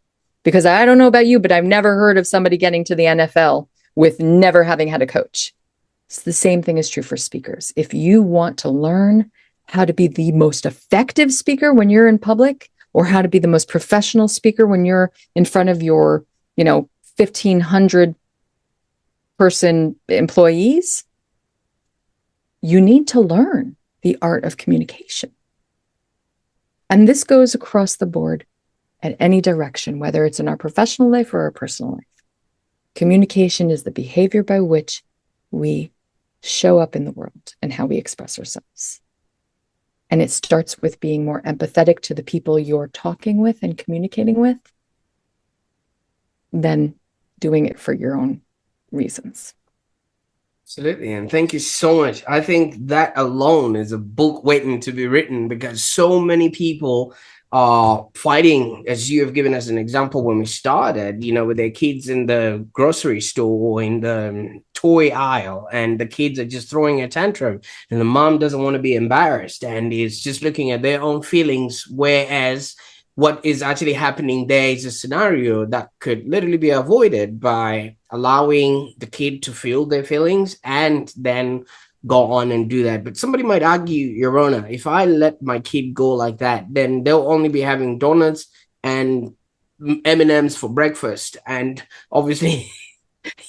Because I don't know about you, but I've never heard of somebody getting to the NFL with never having had a coach. It's the same thing is true for speakers. If you want to learn how to be the most effective speaker when you're in public, or how to be the most professional speaker when you're in front of your, 1,500 person employees, you need to learn the art of communication. And this goes across the board at any direction, whether it's in our professional life or our personal life. Communication is the behavior by which we show up in the world and how we express ourselves. And it starts with being more empathetic to the people you're talking with and communicating with than doing it for your own reasons.
Absolutely. And thank you so much. I think that alone is a book waiting to be written, because so many people are fighting, as you have given us an example when we started, with their kids in the grocery store or in the toy aisle, and the kids are just throwing a tantrum, and the mom doesn't want to be embarrassed and is just looking at their own feelings, whereas what is actually happening there is a scenario that could literally be avoided by allowing the kid to feel their feelings and then go on and do that. But somebody might argue, Yorona, if I let my kid go like that, then they'll only be having donuts and M&Ms for breakfast. And obviously,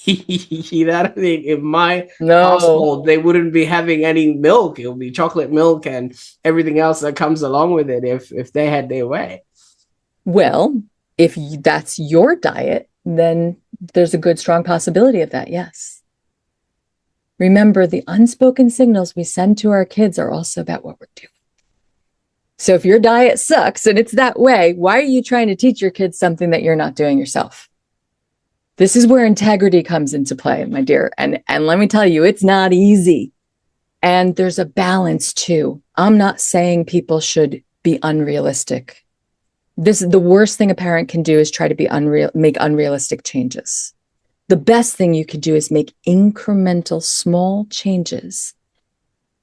in my household, they wouldn't be having any milk. It'll be chocolate milk and everything else that comes along with it if they had their way.
Well, if that's your diet, then there's a good, strong possibility of that, yes. Remember, the unspoken signals we send to our kids are also about what we're doing. So if your diet sucks and it's that way, why are you trying to teach your kids something that you're not doing yourself? This is where integrity comes into play, my dear. And let me tell you, it's not easy. And there's a balance too. I'm not saying people should be unrealistic. This is the worst thing a parent can do, is try to be make unrealistic changes. The best thing you could do is make incremental small changes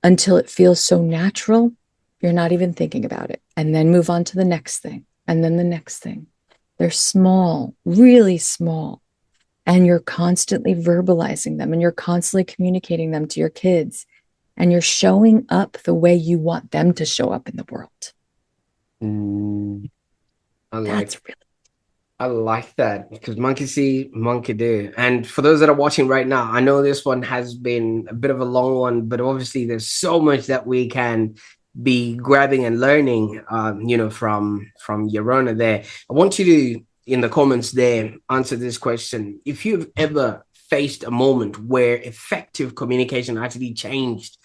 until it feels so natural, you're not even thinking about it. And then move on to the next thing, and then the next thing. They're small, really small. And you're constantly verbalizing them, and you're constantly communicating them to your kids. And you're showing up the way you want them to show up in the world.
I like that, because monkey see, monkey do. And for those that are watching right now, I know this one has been a bit of a long one, but obviously there's so much that we can be grabbing and learning, from Yorona there. I want you to, in the comments there, answer this question. If you've ever faced a moment where effective communication actually changed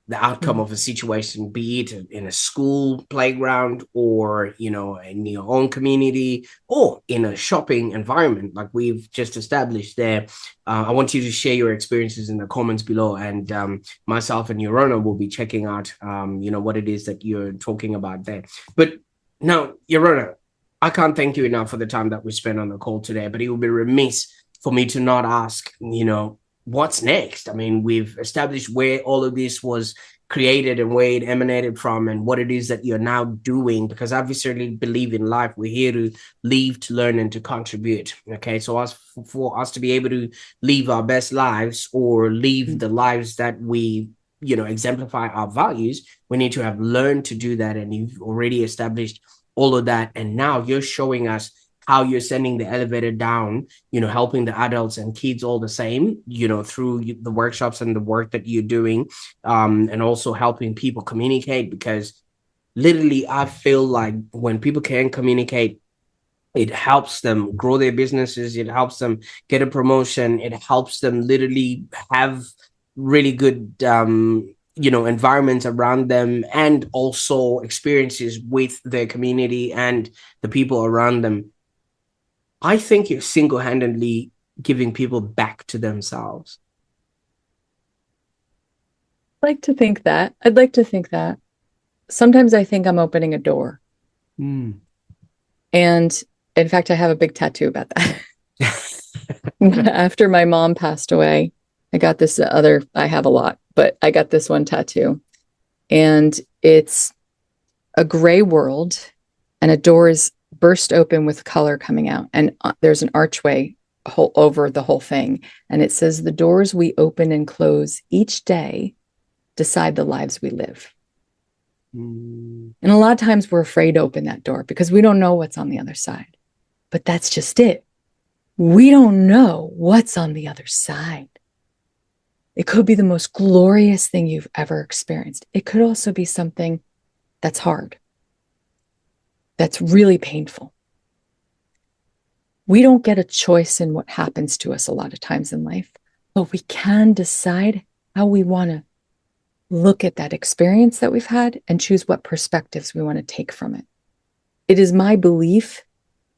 the outcome of a situation, be it in a school playground or, in your own community or in a shopping environment like we've just established there, I want you to share your experiences in the comments below, and myself and Yorona will be checking out, what it is that you're talking about there. But now, Yorona, I can't thank you enough for the time that we spent on the call today, but it would be remiss for me to not ask, what's next? I mean, we've established where all of this was created and where it emanated from and what it is that you're now doing, because I certainly believe in life, we're here to live, to learn, and to contribute. Okay, so for us to be able to live our best lives, or live the lives that we exemplify our values, we need to have learned to do that. And you've already established all of that, and now you're showing us how you're sending the elevator down, helping the adults and kids all the same, through the workshops and the work that you're doing, and also helping people communicate, because literally I feel like when people can communicate, it helps them grow their businesses, it helps them get a promotion, it helps them literally have really good environments around them, and also experiences with their community and the people around them. I think you're single-handedly giving people back to themselves.
I'd like to think that. sometimes I think I'm opening a door.
Mm.
And in fact, I have a big tattoo about that. After my mom passed away, I got this other, I have a lot, but I got this one tattoo. And it's a gray world, and a door is burst open with color coming out. And there's an archway over the whole thing. And it says, the doors we open and close each day decide the lives we live.
Mm.
And a lot of times we're afraid to open that door because we don't know what's on the other side. But that's just it. We don't know what's on the other side. It could be the most glorious thing you've ever experienced. It could also be something that's hard, that's really painful. We don't get a choice in what happens to us a lot of times in life, but we can decide how we want to look at that experience that we've had and choose what perspectives we want to take from it. It is my belief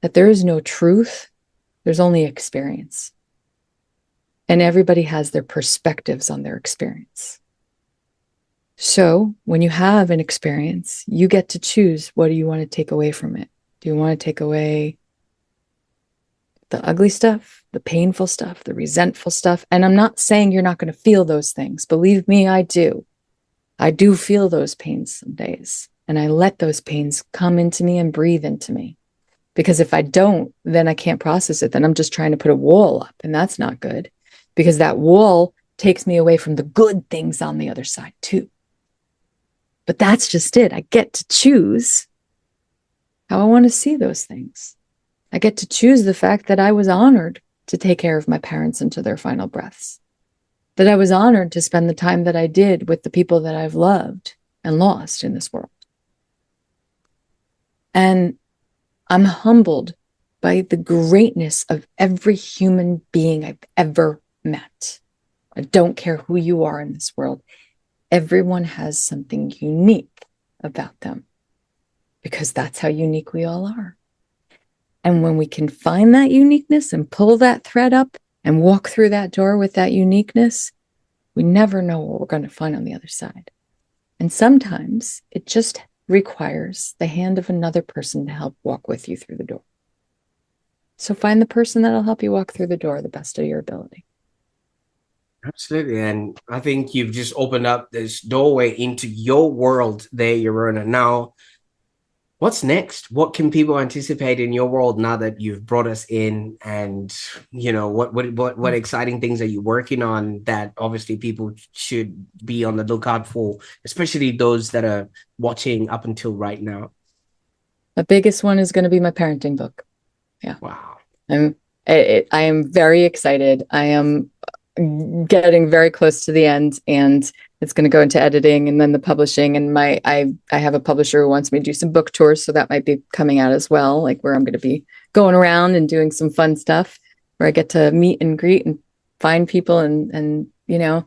that there is no truth, there's only experience. And everybody has their perspectives on their experience. So when you have an experience, you get to choose, what do you want to take away from it? Do you want to take away the ugly stuff, the painful stuff, the resentful stuff? And I'm not saying you're not going to feel those things. Believe me, I do. I do feel those pains some days. And I let those pains come into me and breathe into me. Because if I don't, then I can't process it. Then I'm just trying to put a wall up. And that's not good. Because that wall takes me away from the good things on the other side too. But that's just it. I get to choose how I want to see those things. I get to choose the fact that I was honored to take care of my parents into their final breaths. That I was honored to spend the time that I did with the people that I've loved and lost in this world. And I'm humbled by the greatness of every human being I've ever met. I don't care who you are in this world. Everyone has something unique about them because that's how unique we all are. And when we can find that uniqueness and pull that thread up and walk through that door with that uniqueness, we never know what we're going to find on the other side. And sometimes it just requires the hand of another person to help walk with you through the door. So find the person that'll help you walk through the door the best of your ability.
Absolutely. And I think you've just opened up this doorway into your world there, Yorona. Now, what's next? What can people anticipate in your world now that you've brought us in? And, you know, what exciting things are you working on that obviously people should be on the lookout for, especially those that are watching up until right now?
The biggest one is going to be my parenting book. Yeah.
Wow.
I am very excited. I am getting very close to the end, and it's going to go into editing and then the publishing. And I have a publisher who wants me to do some book tours, so that might be coming out as well, like where I'm going to be going around and doing some fun stuff where I get to meet and greet and find people and you know,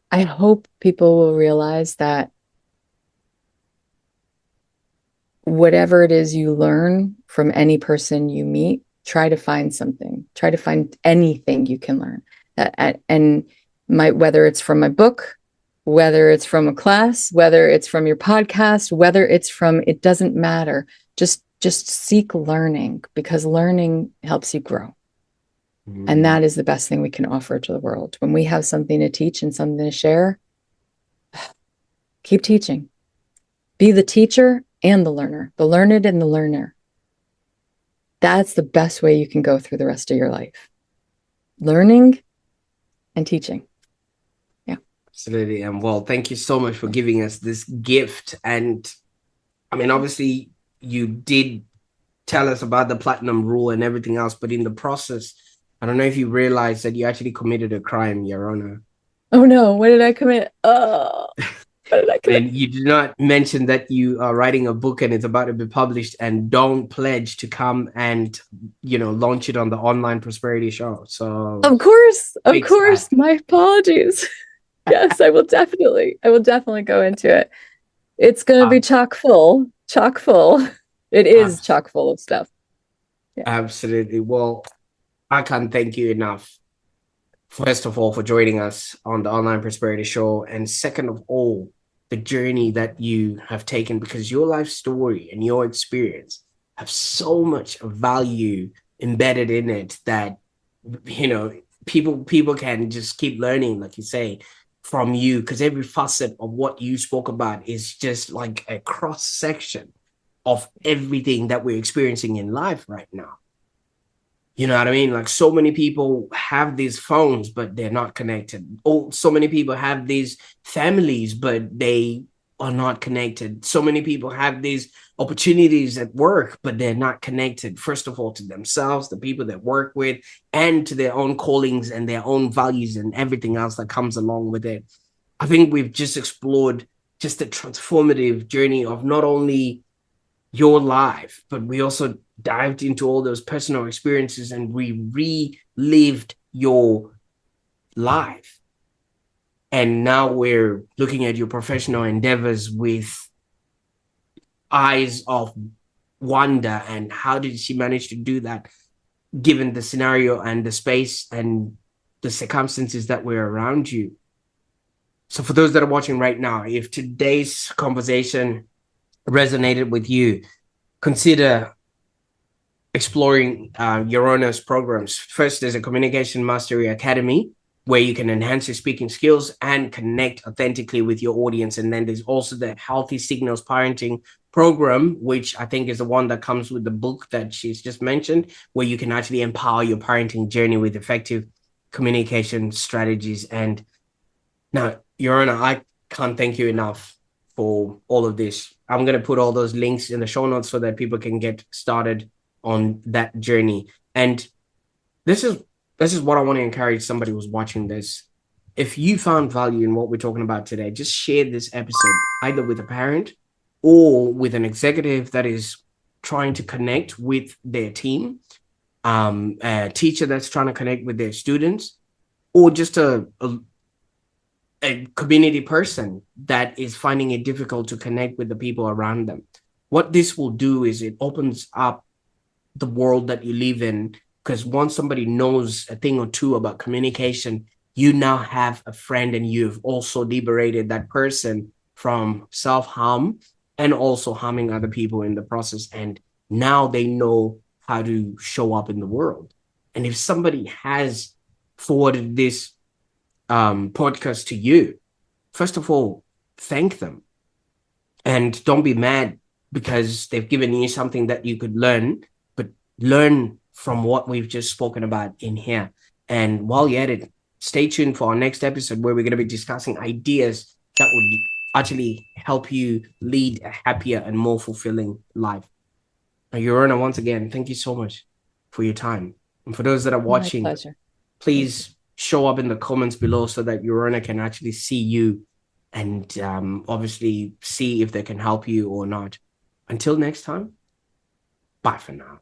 I hope people will realize that whatever it is you learn from any person you meet, try to find something, try to find anything you can learn. And whether it's from my book, whether it's from a class, whether it's from your podcast, whether it's from, it doesn't matter. Just seek learning, because learning helps you grow. And that is the best thing we can offer to the world. When we have something to teach and something to share, keep teaching. Be the teacher and the learner, the learned and the learner. That's the best way you can go through the rest of your life. Learning and teaching. Yeah.
Absolutely. And well, thank you so much for giving us this gift. And I mean, obviously, you did tell us about the platinum rule and everything else, but in the process, I don't know if you realized that you actually committed a crime, Yorona.
Oh no, what did I commit? Oh, what did I commit?
And you did not mention that you are writing a book and it's about to be published, and don't pledge to come and, you know, launch it on the Online Prosperity Show. So
Of course, my apologies. Yes, I will definitely go into it. It's going to be chock full. It is chock full of stuff.
Yeah. Absolutely. Well, I can't thank you enough, first of all, for joining us on the Online Prosperity Show. And second of all, the journey that you have taken, because your life story and your experience have so much value embedded in it that, you know, people can just keep learning, like you say, from you, because every facet of what you spoke about is just like a cross section of everything that we're experiencing in life right now. You know what I mean? Like, so many people have these phones, but they're not connected. Oh, so many people have these families, but they are not connected. So many people have these opportunities at work, but they're not connected, first of all, to themselves, the people they work with, and to their own callings and their own values and everything else that comes along with it. I think we've just explored just a transformative journey of not only your life, but we also dived into all those personal experiences and we relived your life. And now we're looking at your professional endeavors with eyes of wonder. And how did she manage to do that, given the scenario and the space and the circumstances that were around you? So for those that are watching right now, if today's conversation resonated with you, consider exploring Eurona's programs. First, there's a Communication Mastery Academy where you can enhance your speaking skills and connect authentically with your audience. And then there's also the Healthy Signals Parenting program, which I think is the one that comes with the book that she's just mentioned, where you can actually empower your parenting journey with effective communication strategies. And now, Yorona, I can't thank you enough for all of this. I'm going to put all those links in the show notes so that people can get started on that journey. And this is what I want to encourage somebody who's watching this. If you found value in what we're talking about today, just share this episode either with a parent or with an executive that is trying to connect with their team, a teacher that's trying to connect with their students, or just a community person that is finding it difficult to connect with the people around them. What this will do is it opens up the world that you live in, because once somebody knows a thing or two about communication, you now have a friend, and you've also liberated that person from self-harm and also harming other people in the process. And now they know how to show up in the world. And if somebody has forwarded this podcast to you, first of all, thank them. And don't be mad because they've given you something that you could learn, but learn from what we've just spoken about in here. And while you're at it, stay tuned for our next episode where we're going to be discussing ideas that would actually help you lead a happier and more fulfilling life. Now, Yorona, once again, thank you so much for your time. And for those that are watching,
My pleasure.
please show up in the comments below so that Yorona can actually see you and obviously see if they can help you or not. Until next time, bye for now.